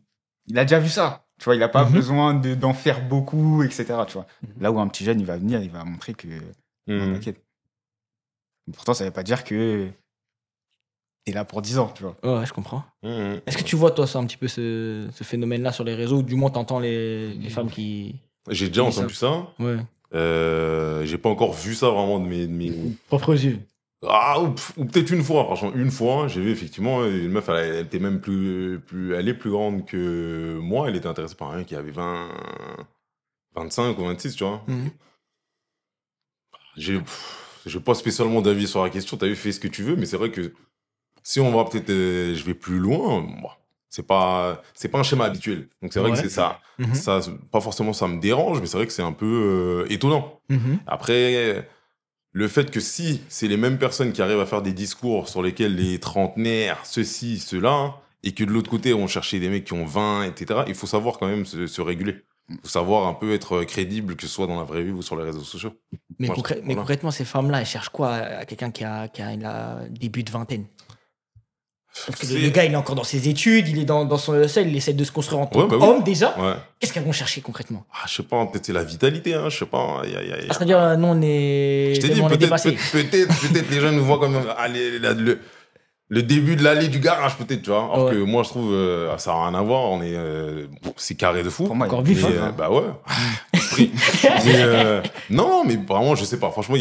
a déjà vu ça. Tu vois, il n'a pas besoin d'en faire beaucoup, etc. Tu vois. Là où un petit jeune, il va venir, il va montrer que... Non, t'inquiète. Mais pourtant, ça ne veut pas dire que t'es là pour 10 ans, tu vois. Ouais, je comprends. Est-ce que tu vois, toi, ça, un petit peu ce phénomène-là sur les réseaux, ou du moins t'entends les femmes qui... J'ai déjà entendu ça. Ouais. J'ai pas encore vu ça vraiment de mes... Propres yeux. Ah, ou peut-être une fois, franchement, une fois, j'ai vu effectivement une meuf, elle était même elle est plus grande que moi, elle était intéressée par un qui avait 25 ou 26, tu vois. J'ai pas spécialement d'avis sur la question, t'as vu, fais ce que tu veux, mais c'est vrai que si on va peut-être, je vais plus loin, moi, c'est pas un schéma habituel. Donc c'est vrai que c'est ça. Ça, pas forcément ça me dérange, mais c'est vrai que c'est un peu étonnant. Après, le fait que si c'est les mêmes personnes qui arrivent à faire des discours sur lesquels les trentenaires, ceci, cela, et que de l'autre côté, on cherchait des mecs qui ont 20, etc., il faut savoir quand même se réguler. Il faut savoir un peu être crédible, que ce soit dans la vraie vie ou sur les réseaux sociaux. Mais, Moi, mais concrètement, ces femmes-là, elles cherchent quoi à quelqu'un qui a début de vingtaine? Parce que le gars, il est encore dans ses études, il est dans son ESL, il essaie de se construire en tant qu'homme déjà. Ouais. Qu'est-ce qu'elles vont chercher concrètement? Je sais pas, peut-être c'est la vitalité, hein, je sais pas. C'est-à-dire, nous, on est. Je t'ai dit, peut-être les gens nous voient comme le début de l'allée du garage, peut-être, tu vois. Alors que moi, je trouve, ça n'a rien à voir, c'est carré de fou. Pour moi, encore vif, bah ouais. Non, mais vraiment, je sais pas. Franchement,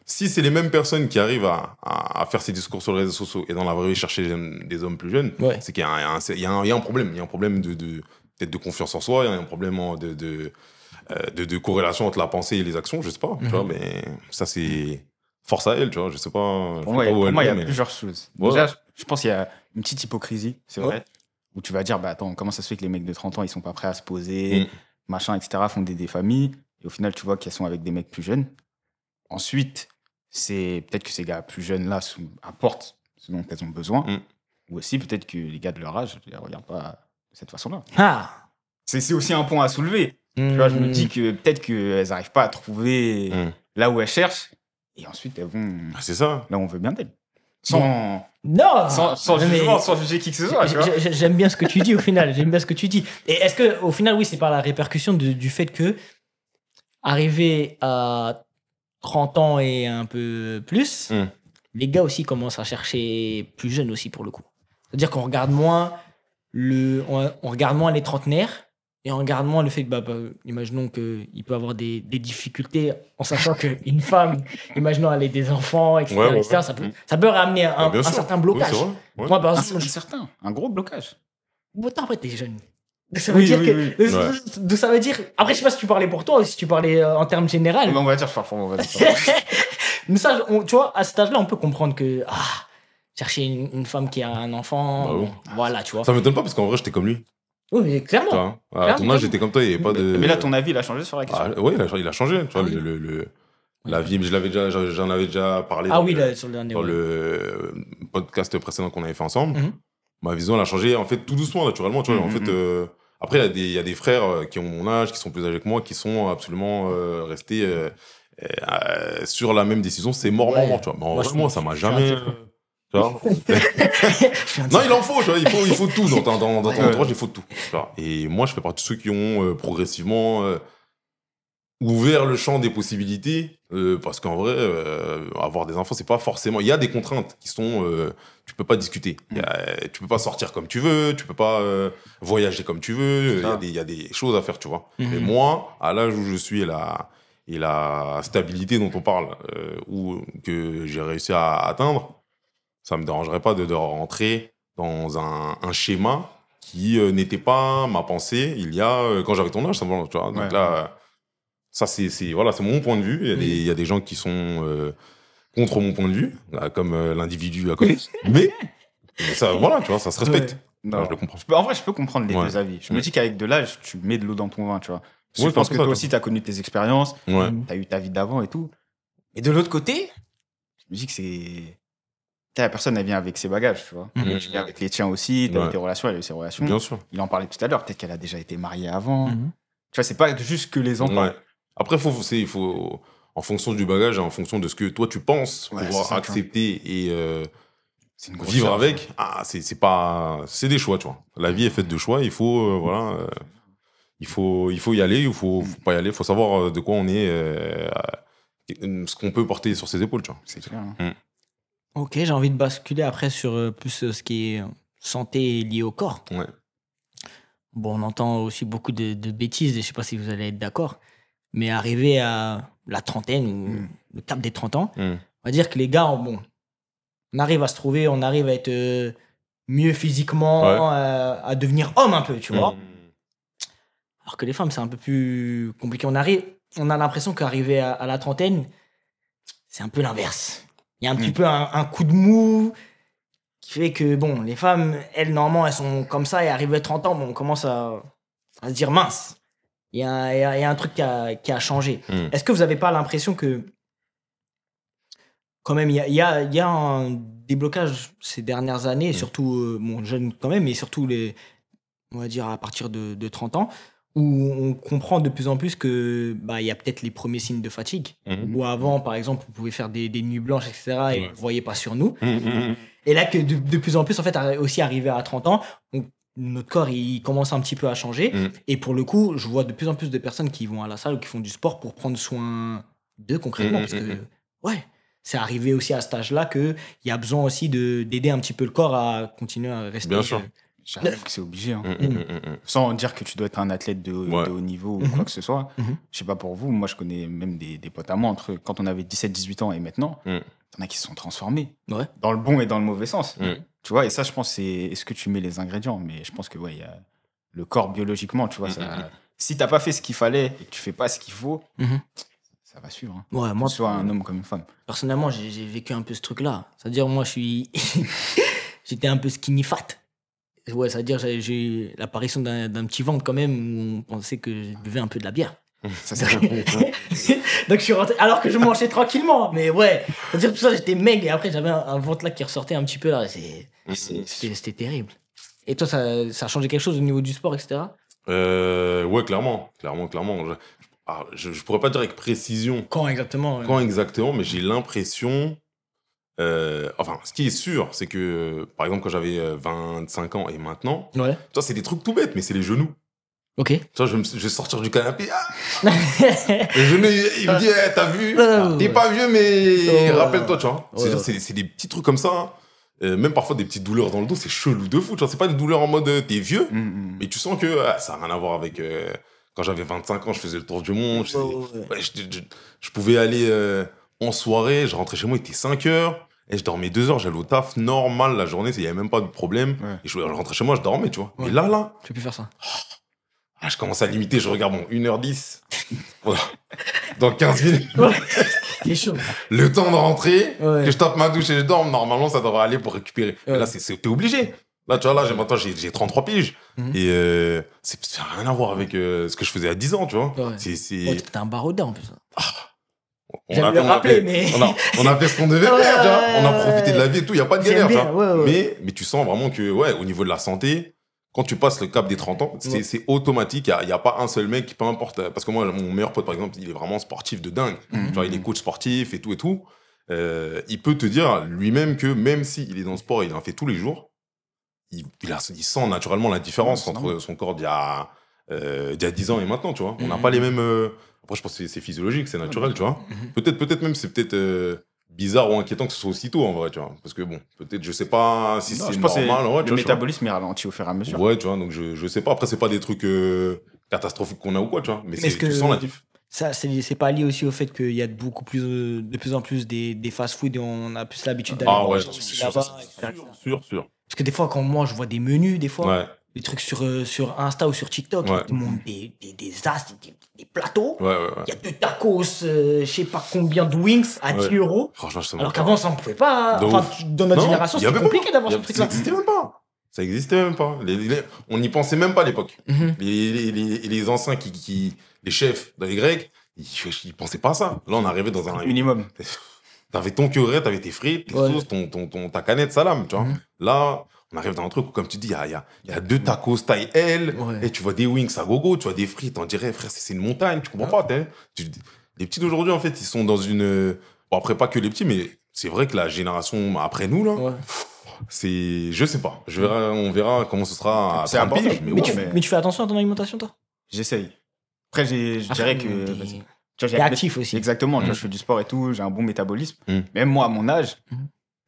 si c'est les mêmes personnes qui arrivent à faire ces discours sur les réseaux sociaux et dans la vraie vie chercher des hommes plus jeunes, c'est qu'il y a un problème. Il y a un problème peut-être de confiance en soi, il y a un problème de corrélation entre la pensée et les actions, je sais pas. Tu vois, mais ça, c'est force à elle, tu vois. Je sais pas. Pour moi, il y a plusieurs choses. Déjà, je pense qu'il y a une petite hypocrisie, c'est vrai, où tu vas dire, bah attends, comment ça se fait que les mecs de 30 ans, ils sont pas prêts à se poser, machin, etc., fonder des familles, et au final, tu vois qu'elles sont avec des mecs plus jeunes. Ensuite, c'est peut-être que ces gars plus jeunes-là apportent ce dont elles ont besoin, Ou aussi, peut-être que les gars de leur âge ne les regardent pas de cette façon-là. Ah. C'est aussi un point à soulever. Tu vois, je me dis que peut-être qu'elles n'arrivent pas à trouver là où elles cherchent. Et ensuite, elles vont C'est ça. là où on veut bien d'elles. Non. Sans jugement, sans juger qui que ce soit. J'aime bien ce que tu dis au final. J'aime bien ce que tu dis. Et est-ce que au final, oui, c'est par la répercussion du fait que arrivé à 30 ans et un peu plus, les gars aussi commencent à chercher plus jeunes aussi pour le coup. C'est-à-dire qu'on regarde moins on regarde moins les trentenaires et on regarde moins le fait que, imaginons qu'il peut avoir des difficultés en sachant qu'une femme, imaginons elle ait des enfants, etc., etc., ça peut ramener un certain blocage. Oui, c'est vrai. Moi, par exemple, un gros blocage. Après, t'es jeune. Ça veut dire que. Ça veut dire. Après, je sais pas si tu parlais pour toi ou si tu parlais en termes généraux. Mais on va dire, je parle pour moi. Mais ça, tu vois, à cet âge-là, on peut comprendre que. Chercher une femme qui a un enfant. Voilà, tu vois. Ça m'étonne pas parce qu'en vrai, j'étais comme lui. Oui, mais clairement. À ton âge, j'étais comme toi, il n'y avait pas de. Mais là, ton avis, il a changé sur la question. Oui, il a changé. Tu vois, la vie, j'en avais déjà parlé sur le dernier. dans le podcast précédent qu'on avait fait ensemble. Ma vision, elle a changé, en fait, tout doucement, naturellement. Tu vois, en fait, après, il y a des frères qui ont mon âge, qui sont plus âgés que moi, qui sont absolument restés sur la même décision. C'est mort, tu vois. Mais en vrai, moi, ça m'a jamais. Non, il en faut, tu vois, il faut tout dans ton entourage, il faut tout. Et moi, je fais partie de ceux qui ont progressivement ouvert le champ des possibilités, parce qu'en vrai, avoir des enfants, c'est pas forcément. Il y a des contraintes qui sont, tu peux pas discuter. Tu peux pas sortir comme tu veux, tu peux pas voyager comme tu veux. Il y a des choses à faire, tu vois. Mais moi, à l'âge où je suis et la stabilité dont on parle, ou que j'ai réussi à atteindre, ça me dérangerait pas de rentrer dans un schéma qui n'était pas ma pensée il y a quand j'avais ton âge, simplement, tu vois. Donc là, ça c'est mon point de vue. Il y a des gens qui sont contre mon point de vue, là, comme l'individu à côté. mais ça, voilà, tu vois, ça se respecte. Non, je le comprends. En vrai, je peux comprendre les deux avis. Je me dis qu'avec de l'âge, tu mets de l'eau dans ton vin, tu vois. Je pense que toi aussi, tu as connu tes expériences, tu as eu ta vie d'avant et tout. Et de l'autre côté, je me dis que c'est... La personne, elle vient avec ses bagages, tu vois. Tu viens avec les tiens aussi, tu as eu tes relations, elle a eu ses relations. Bien sûr. Il en parlait tout à l'heure, peut-être qu'elle a déjà été mariée avant. Tu vois, c'est pas juste que les enfants. Après, il faut, en fonction du bagage, en fonction de ce que toi tu penses, pouvoir accepter et vivre avec, c'est des choix, tu vois. La vie est faite de choix, il faut, il faut y aller, il faut pas y aller, il faut savoir de quoi on est, ce qu'on peut porter sur ses épaules, tu vois. C'est clair. Ok, j'ai envie de basculer après sur plus ce qui est santé liée au corps. Bon, on entend aussi beaucoup de bêtises, et je sais pas si vous allez être d'accord, mais arrivé à la trentaine ou le cap des 30 ans, on va dire que les gars, on arrive à se trouver, on arrive à être mieux physiquement, à devenir homme un peu, tu vois. Alors que les femmes, c'est un peu plus compliqué. On a l'impression qu'arriver à la trentaine, c'est un peu l'inverse. Il y a un petit peu un coup de mou qui fait que, bon, les femmes, elles, normalement, elles sont comme ça et arrivées à 30 ans, bon, on commence à se dire mince. Il y a un truc qui a changé. Est-ce que vous n'avez pas l'impression que, quand même, il y a un déblocage ces dernières années, surtout, jeune quand même, mais surtout, on va dire, à partir de 30 ans, où on comprend de plus en plus que il y a peut-être les premiers signes de fatigue. Où avant, par exemple, vous pouvez faire des nuits blanches, etc. et vous ne voyez pas sur nous. Et là, que de plus en plus, en fait, aussi arrivé à 30 ans, notre corps, il commence un petit peu à changer. Et pour le coup, je vois de plus en plus de personnes qui vont à la salle ou qui font du sport pour prendre soin d'eux concrètement. Parce que, c'est arrivé aussi à cet âge-là qu'il y a besoin aussi d'aider un petit peu le corps à continuer à rester... Bien sûr. J'avoue que c'est obligé. Sans dire que tu dois être un athlète de haut niveau ou quoi que ce soit. Je sais pas pour vous, moi je connais même des potes à moi, entre quand on avait 17-18 ans et maintenant, il y en a qui se sont transformés. Dans le bon et dans le mauvais sens. Tu vois, et ça je pense, c'est est-ce que tu mets les ingrédients. Mais je pense que y a le corps biologiquement, tu vois, si t'as pas fait ce qu'il fallait et que tu fais pas ce qu'il faut, ça va suivre. Moi, que ce soit un homme comme une femme. Personnellement, j'ai vécu un peu ce truc-là. C'est-à-dire, moi, j'étais un peu skinny fat. Ouais, c'est-à-dire j'ai eu l'apparition d'un petit ventre quand même où on pensait que je buvais un peu de la bière. Ça, c'est vrai. Donc je suis rentré, alors que je mangeais tranquillement. Mais ouais, c'est-à-dire tout ça, j'étais maigre et après j'avais un ventre là qui ressortait un petit peu là. C'était terrible. Et toi, ça a changé quelque chose au niveau du sport, etc. Ouais, clairement. Je pourrais pas dire avec précision Quand exactement quand exactement, mais j'ai l'impression. Enfin, ce qui est sûr, c'est que, par exemple, quand j'avais 25 ans et maintenant, Ouais. tu vois, c'est des trucs tout bêtes, mais c'est les genoux. Ok. Tu vois, je vais sortir du canapé. Le genou, il me dit, t'as vu? T'es pas vieux, mais rappelle-toi, tu vois. C'est des petits trucs comme ça. Hein. Même parfois des petites douleurs dans le dos, c'est chelou de fou. Tu vois, c'est pas une douleur en mode t'es vieux, mais tu sens que ça n'a rien à voir avec. Quand j'avais 25 ans, je faisais le tour du monde. Je pouvais aller en soirée, je rentrais chez moi, il était 5 heures. Et je dormais 2 heures, j'allais au taf, normal la journée, il n'y avait même pas de problème. Ouais. Et je rentrais chez moi, je dormais, tu vois. Ouais. Mais là. Tu peux plus faire ça. Je commence à limiter, je regarde 1h10. Voilà. Dans 15 minutes. C'est chaud. Le temps de rentrer, que je tape ma douche et je dorme, normalement, ça devrait aller pour récupérer. Mais là, t'es obligé. Là, tu vois, là, maintenant, j'ai 33 piges. Et ça n'a rien à voir avec ce que je faisais à 10 ans, tu vois. Ouais. T'es un baroudin, en plus. On a fait ce qu'on devait faire, tu vois. On a profité de la vie et tout, il n'y a pas de galère, tu vois. Mais tu sens vraiment que, au niveau de la santé, quand tu passes le cap des 30 ans, c'est automatique. Il n'y a pas un seul mec qui, peu importe. Parce que moi, mon meilleur pote, par exemple, il est vraiment sportif de dingue. Genre, il est coach sportif et tout et tout. Il peut te dire lui-même que même s'il est dans le sport, il en fait tous les jours, il sent naturellement la différence entre son corps d'il y a 10 ans et maintenant, tu vois. On n'a pas les mêmes... Après, je pense que c'est physiologique, c'est naturel, tu vois. Peut-être même, c'est peut-être... bizarre ou inquiétant que ce soit aussitôt, en vrai, tu vois. Parce que bon, peut-être, je sais pas si c'est normal. Ouais, le métabolisme est ralenti au fur et à mesure. Ouais, tu vois, donc je sais pas. Après, c'est pas des trucs catastrophiques qu'on a ou quoi, tu vois. Mais tu sens la diff. Ça, c'est pas lié aussi au fait qu'il y a de plus en plus des fast-food et on a plus l'habitude d'aller manger là-bas. Sûr. Parce que des fois, quand moi, je vois des menus, des fois, des trucs sur Insta ou sur TikTok, ils te montrent des as, des plateaux. Il y a 2 tacos, je sais pas combien de wings à 10 euros. Franchement, alors qu'avant, ça, on pouvait pas. Enfin, dans notre génération, c'était compliqué d'avoir ce truc-là. Ça existait même pas. On n'y pensait même pas à l'époque. Les anciens les chefs dans les Grecs, ils pensaient pas à ça. Là, on arrivait dans un minimum. T'avais ton curé, t'avais tes frites, tes sauces, ta canette salame, tu vois. Là, on arrive dans un truc où, comme tu dis, il y a 2 tacos taille L, et tu vois des wings à gogo, tu vois des frites, on dirait, frère, c'est une montagne, tu comprends pas, les petits d'aujourd'hui, en fait, ils sont dans une... Bon, après, pas que les petits, mais c'est vrai que la génération après nous, là, c'est... Je sais pas. On verra comment ce sera à 30 piges. Mais tu fais attention à ton alimentation, toi? J'essaye. Après, je dirais que... T'es actif aussi. Exactement. Je fais du sport et tout, j'ai un bon métabolisme. Même moi, à mon âge,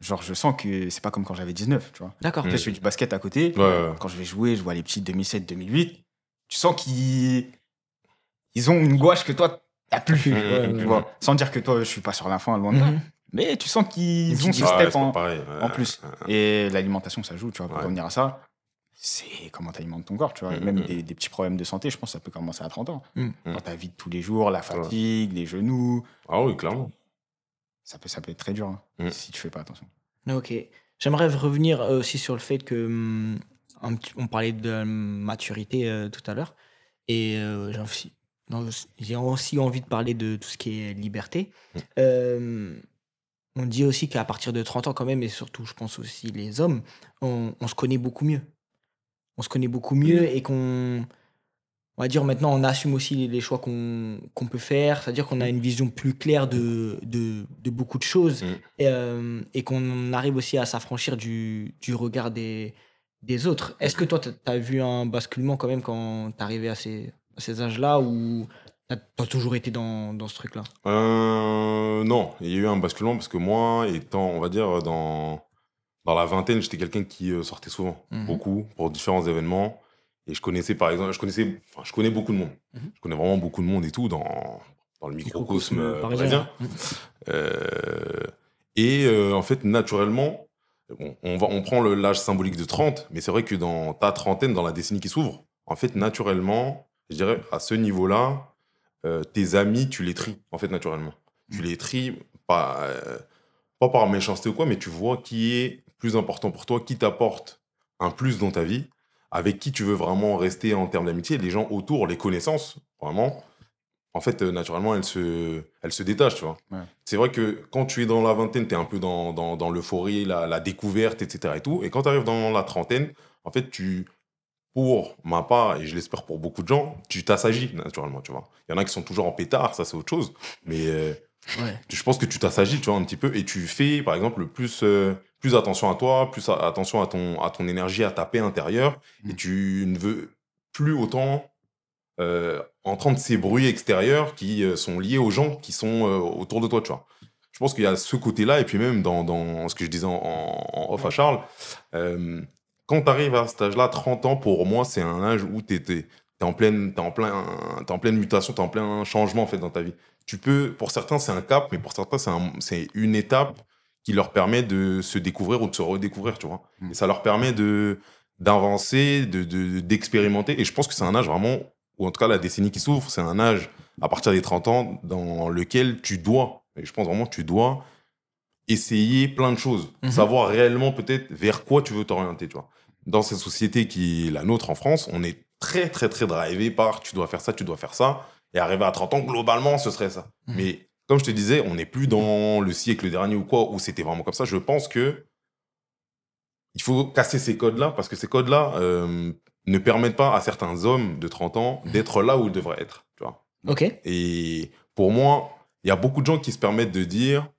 genre, je sens que c'est pas comme quand j'avais 19, tu vois. D'accord. Je fais du basket à côté. Quand je vais jouer, je vois les petits 2007, 2008. Tu sens qu'ils ont une gouache que toi, t'as plus. Tu vois. Sans dire que toi, je suis pas sur la fin, loin de là. Mais tu sens qu'ils ont ce step en plus. Et l'alimentation, ça joue, tu vois, pour revenir à ça. C'est comment tu alimentes ton corps, tu vois. Même des petits problèmes de santé, je pense que ça peut commencer à 30 ans. Dans ta vie de tous les jours, la fatigue, les genoux. Ah oui, clairement. Ça peut être très dur si tu fais pas attention. Ok. J'aimerais revenir aussi sur le fait que on parlait de maturité tout à l'heure. Et j'ai aussi envie de parler de tout ce qui est liberté. On dit aussi qu'à partir de 30 ans quand même, et surtout je pense aussi les hommes, on se connaît beaucoup mieux. On se connaît beaucoup mieux et on va dire maintenant on assume aussi les choix qu'on peut faire, c'est-à-dire qu'on a une vision plus claire de beaucoup de choses et qu'on arrive aussi à s'affranchir du regard des autres. Est-ce que toi tu as vu un basculement quand même quand tu arrivé à ces âges-là ou tu as toujours été dans ce truc-là? Non, il y a eu un basculement parce que moi, étant, on va dire, dans la vingtaine, j'étais quelqu'un qui sortait souvent, beaucoup, pour différents événements. Et je connaissais, par exemple, je connais beaucoup de monde. Je connais vraiment beaucoup de monde et tout dans le microcosme parisien. En fait, naturellement, on prend l'âge symbolique de 30, mais c'est vrai que dans ta trentaine, dans la décennie qui s'ouvre, en fait, naturellement, je dirais, à ce niveau-là, tes amis, tu les tries, en fait, naturellement. Tu les tries, pas par méchanceté ou quoi, mais tu vois qui est plus important pour toi, qui t'apporte un plus dans ta vie, avec qui tu veux vraiment rester en termes d'amitié, les gens autour, les connaissances, vraiment. en fait, naturellement, elle se détache, tu vois. Ouais. C'est vrai que quand tu es dans la vingtaine, tu es un peu dans l'euphorie, la découverte, etc. et tout. Et quand tu arrives dans la trentaine, en fait, pour ma part, et je l'espère pour beaucoup de gens, tu t'assagis, naturellement, tu vois. Il y en a qui sont toujours en pétard, ça, c'est autre chose. Mais je pense que tu t'assagis, tu vois, un petit peu. Et tu fais, par exemple, plus attention à toi, plus attention à ton énergie, à ta paix intérieure. Et tu ne veux plus autant entendre ces bruits extérieurs qui sont liés aux gens qui sont autour de toi, tu vois. Je pense qu'il y a ce côté-là, et puis même dans ce que je disais en off à Charles, quand tu arrives à cet âge-là, 30 ans, pour moi, c'est un âge où t'es en pleine mutation, t'es en plein changement, en fait, dans ta vie. Pour certains, c'est un cap, mais pour certains, c'est une étape qui leur permet de se découvrir ou de se redécouvrir, tu vois. Et ça leur permet d'avancer, d'expérimenter. Et je pense que c'est un âge vraiment, ou en tout cas la décennie qui s'ouvre, c'est un âge à partir des 30 ans dans lequel tu dois, et je pense vraiment que tu dois essayer plein de choses, savoir réellement peut-être vers quoi tu veux t'orienter, tu vois. Dans cette société qui est la nôtre en France, on est très très très drivé par tu dois faire ça, et arriver à 30 ans, globalement, ce serait ça. Mais comme je te disais, on n'est plus dans le siècle dernier ou quoi, où c'était vraiment comme ça. Je pense que il faut casser ces codes-là, parce que ces codes-là ne permettent pas à certains hommes de 30 ans d'être là où ils devraient être, tu vois. Ok. Et pour moi, il y a beaucoup de gens qui se permettent de dire,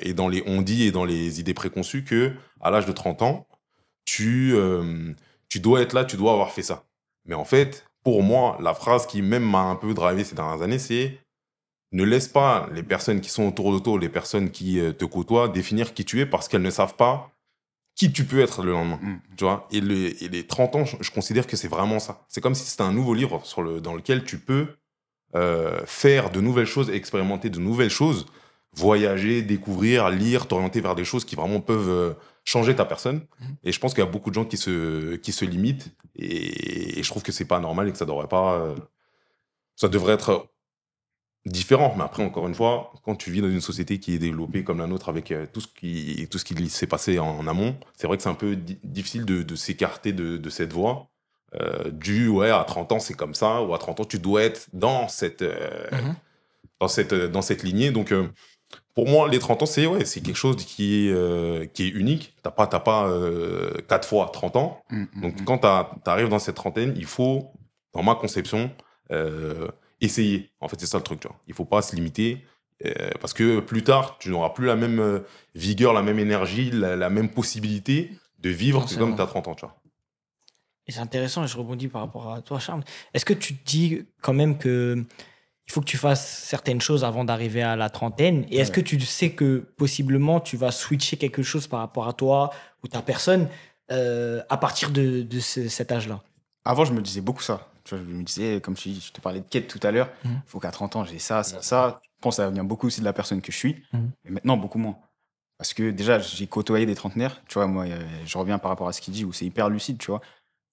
et dans les on-dit et dans les idées préconçues, que à l'âge de 30 ans, tu dois être là, tu dois avoir fait ça. Mais en fait, pour moi, la phrase qui même m'a un peu drivé ces dernières années, c'est ne laisse pas les personnes qui sont autour de toi, les personnes qui te côtoient, définir qui tu es parce qu'elles ne savent pas qui tu peux être le lendemain. Tu vois, et les 30 ans, je considère que c'est vraiment ça. C'est comme si c'était un nouveau livre dans lequel tu peux faire de nouvelles choses, expérimenter de nouvelles choses, voyager, découvrir, lire, t'orienter vers des choses qui vraiment peuvent changer ta personne. Et je pense qu'il y a beaucoup de gens qui se limitent, et je trouve que c'est pas normal et que ça devrait pas... ça devrait être différent. Mais après, encore une fois, quand tu vis dans une société qui est développée comme la nôtre, avec tout ce qui s'est passé en amont, c'est vrai que c'est un peu difficile de s'écarter de cette voie. À 30 ans, c'est comme ça, ou à 30 ans, tu dois être dans cette lignée. Donc, pour moi, les 30 ans, c'est quelque chose qui est unique. T'as pas 4 fois 30 ans. Donc, quand t'arrives dans cette trentaine, il faut, dans ma conception, essayer. En fait, c'est ça le truc, tu vois. Il faut pas se limiter, parce que plus tard, tu n'auras plus la même vigueur, la même énergie, la même possibilité de vivre que comme t'as 30 ans, tu vois. Et c'est intéressant, et je rebondis par rapport à toi, Charles. Est-ce que tu te dis quand même que il faut que tu fasses certaines choses avant d'arriver à la trentaine? Et est-ce que tu sais que possiblement tu vas switcher quelque chose par rapport à toi ou ta personne à partir de cet âge-là? Avant, je me disais beaucoup ça. Tu vois, je me disais, comme je te parlais de quête tout à l'heure, il faut qu'à 30 ans, j'ai ça, ça, ça. Je pense que ça vient beaucoup aussi de la personne que je suis. Mais maintenant, beaucoup moins. Parce que déjà, j'ai côtoyé des trentenaires. Tu vois, moi, je reviens par rapport à ce qu'il dit, où c'est hyper lucide, tu vois.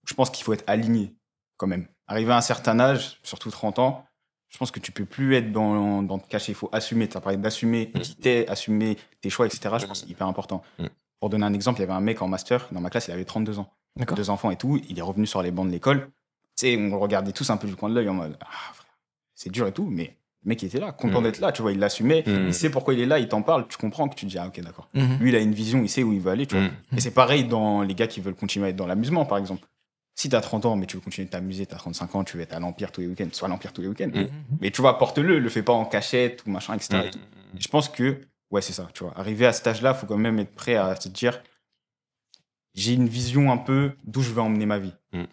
Je pense qu'il faut être aligné, quand même. Arrivé à un certain âge, surtout 30 ans, je pense que tu peux plus être dans te cacher. Il faut assumer. Tu as parlé d'assumer qui t'es, assumer tes choix, etc. Je pense que c'est hyper important. Pour donner un exemple, il y avait un mec en master dans ma classe, il avait 32 ans. D'accord. 2 enfants et tout. Il est revenu sur les bancs de l'école. Tu sais, on le regardait tous un peu du coin de l'œil en mode frère, c'est dur et tout, mais le mec il était là, content d'être là, tu vois, il l'assumait, il sait pourquoi il est là, il t'en parle, tu comprends que tu te dis, ah ok, d'accord. Lui, il a une vision, il sait où il veut aller, tu vois. Et c'est pareil dans les gars qui veulent continuer à être dans l'amusement, par exemple. Si t'as 30 ans, mais tu veux continuer de t'amuser, t'as 35 ans, tu veux être à l'Empire tous les week-ends, sois à l'Empire tous les week-ends. Mais tu vois, porte-le, le fais pas en cachette ou machin, etc. Et tout. Et je pense que, ouais, c'est ça, tu vois. Arriver à cet âge-là, faut quand même être prêt à se dire, j'ai une vision un peu d'où je veux emmener ma vie.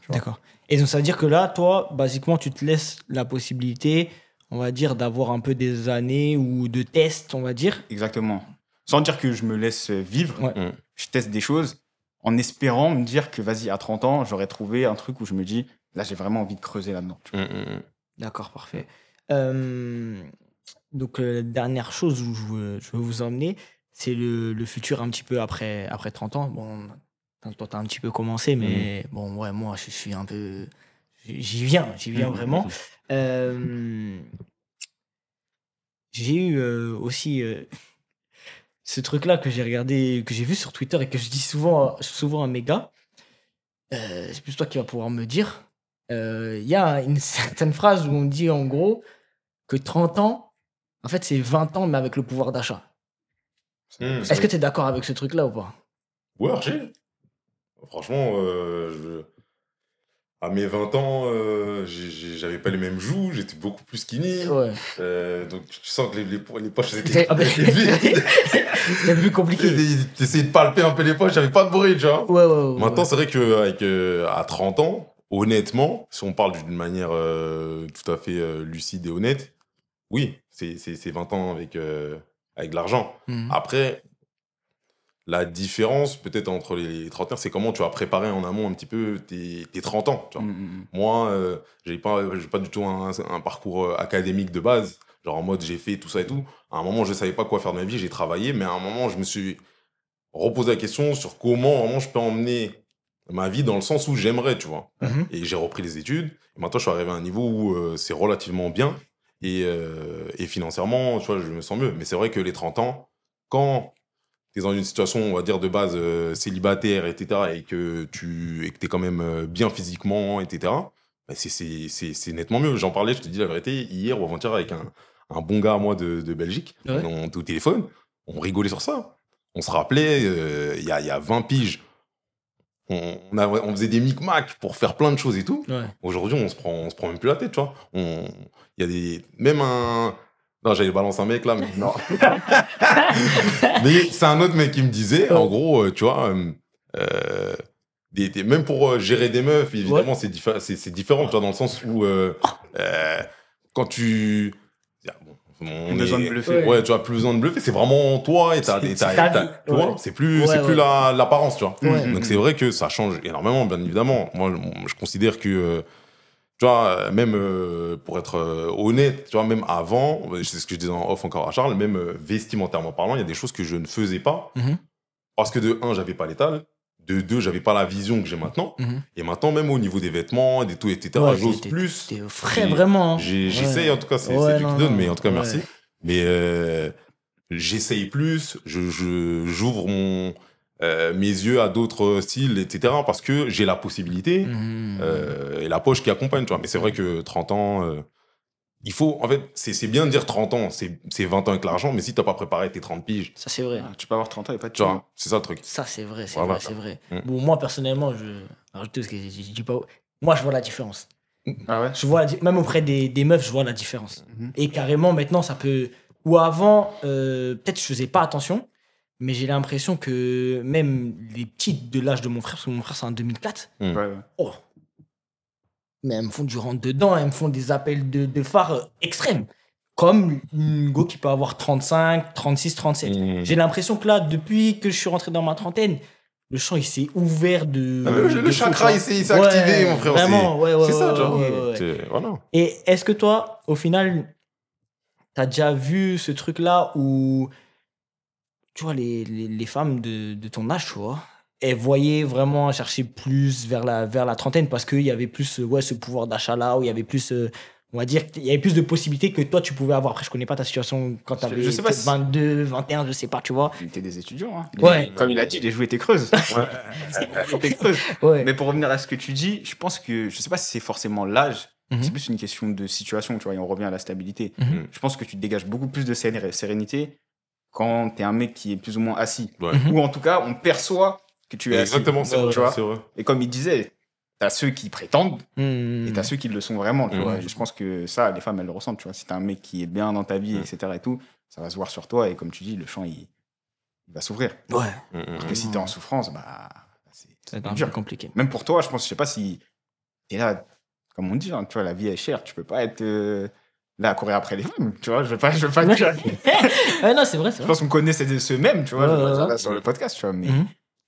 D'accord. Et donc, ça veut dire que là, toi, basiquement, tu te laisses la possibilité, on va dire, d'avoir un peu des années ou de tests, on va dire. Exactement. Sans dire que je me laisse vivre, je teste des choses en espérant me dire que, vas-y, à 30 ans, j'aurais trouvé un truc où je me dis, là, j'ai vraiment envie de creuser là-dedans. D'accord, parfait. Donc, dernière chose où je veux vous emmener, c'est le futur un petit peu après 30 ans. Bon, toi, t'as un petit peu commencé, mais bon, ouais, moi, je suis un peu... J'y viens vraiment. J'ai eu aussi ce truc-là que j'ai regardé, que j'ai vu sur Twitter et que je dis souvent à mes gars. C'est plus toi qui vas pouvoir me dire. Il y a une certaine phrase où on dit en gros, que 30 ans, en fait, c'est 20 ans, mais avec le pouvoir d'achat. Est-ce que tu es d'accord avec ce truc-là ou pas? Ouais, Archie. Franchement, à mes 20 ans, j'avais pas les mêmes joues, j'étais beaucoup plus skinny. Ouais. Donc tu sens que les poches étaient C'était plus compliqué. J'essayais de palper un peu les poches, j'avais pas de bruit, tu vois. Ouais. Maintenant, c'est vrai qu'avec à 30 ans, honnêtement, si on parle d'une manière tout à fait lucide et honnête, oui, c'est 20 ans avec de l'argent. Après, la différence, peut-être, entre les trentenaires, c'est comment tu vas préparer en amont un petit peu tes 30 ans. Tu vois. Moi, j'ai pas du tout un parcours académique de base. Genre en mode, j'ai fait tout ça et tout. À un moment, je savais pas quoi faire de ma vie, j'ai travaillé. Mais à un moment, je me suis reposé la question sur comment vraiment je peux emmener ma vie dans le sens où j'aimerais, tu vois. Et j'ai repris les études. Et maintenant, je suis arrivé à un niveau où c'est relativement bien. Et financièrement, tu vois, je me sens mieux. Mais c'est vrai que les 30 ans, quand t'es dans une situation, on va dire, de base célibataire, etc., et que t'es quand même bien physiquement, etc., bah, c'est nettement mieux. J'en parlais, je te dis la vérité, hier ou avant-hier avec un bon gars à moi de Belgique. On était au téléphone, on rigolait sur ça. On se rappelait, il y a 20 piges, on faisait des micmacs pour faire plein de choses et tout. Aujourd'hui, on se prend même plus la tête, tu vois. Il y a même un... Non, j'allais balancer un mec là, mais non. Mais c'est un autre mec qui me disait, en gros, tu vois, même pour gérer des meufs, évidemment, c'est différent, tu vois, dans le sens où quand tu... besoin de bluffer. Ouais, tu as plus besoin de bluffer, c'est vraiment toi et tu vois, c'est plus l'apparence, tu vois. Donc c'est vrai que ça change énormément, bien évidemment. Moi, je considère que... tu vois, même pour être honnête, tu vois, même avant, c'est ce que je disais en off encore à Charles, même vestimentairement parlant, il y a des choses que je ne faisais pas. Parce que de un, j'avais pas l'étal. De deux, j'avais pas la vision que j'ai maintenant. Et maintenant, même au niveau des vêtements, des tout, etc., j'ose plus. T'es frais, vraiment. J'essaye, en tout cas, c'est Dieu qui donne, mais en tout cas, merci. Mais j'essaye plus, j'ouvre mes yeux à d'autres styles, etc., parce que j'ai la possibilité et la poche qui accompagne, tu vois. Mais c'est vrai que 30 ans, il faut, en fait, c'est bien de dire 30 ans, c'est 20 ans avec l'argent, mais si t'as pas préparé tes 30 piges... Ça, c'est vrai. Tu peux avoir 30 ans et pas de tu vois, c'est ça le truc. Ça, c'est vrai, c'est Voilà. vrai, c'est vrai. Bon, moi, personnellement, alors, je dis pas... Moi, je vois la différence. Ah ouais? Je vois même auprès des meufs, je vois la différence. Et carrément, maintenant, ça peut... Ou avant, peut-être je faisais pas attention, mais j'ai l'impression que même les petites de l'âge de mon frère, parce que mon frère, c'est en 2004, oh, mais elles me font du rentre-dedans, elles me font des appels de phare extrêmes. Comme une go qui peut avoir 35, 36, 37. J'ai l'impression que là, depuis que je suis rentré dans ma trentaine, le champ, il s'est ouvert le chakra, il s'est activé, mon frère. Vraiment, c'est ça, genre. Voilà. Et est-ce que toi, au final, t'as déjà vu ce truc-là où, tu vois, les femmes de ton âge, tu vois, elles voyaient vraiment chercher plus vers la trentaine parce qu'il y avait plus ce pouvoir d'achat-là, où il y avait plus... on va dire qu'il y avait plus de possibilités que toi tu pouvais avoir. Après, je connais pas ta situation quand t'avais 22, 21, je sais pas, tu vois. T'es des étudiants, hein. Comme il a dit, les jouets étaient creuses. Mais pour revenir à ce que tu dis, je pense que, je sais pas si c'est forcément l'âge, c'est plus une question de situation, tu vois, et on revient à la stabilité. Je pense que tu dégages beaucoup plus de sérénité quand t'es un mec qui est plus ou moins assis. Ou en tout cas, on perçoit que tu es assis. Exactement, c'est vrai. Et comme il disait, t'as ceux qui prétendent et t'as ceux qui le sont vraiment, tu vois. Et je pense que ça, les femmes, elles le ressentent, tu vois. Si t'as un mec qui est bien dans ta vie, etc. et tout, ça va se voir sur toi. Et comme tu dis, le champ, il va s'ouvrir. Parce que si t'es en souffrance, bah, c'est dur. Compliqué. Même pour toi, je pense, je sais pas si t'es là, comme on dit, hein, tu vois, la vie est chère. Tu peux pas être là à courir après les femmes, tu vois. Je veux pas dire. Non, c'est vrai. Je pense qu'on connaît ce même, tu vois, là, sur le podcast, tu vois. Mais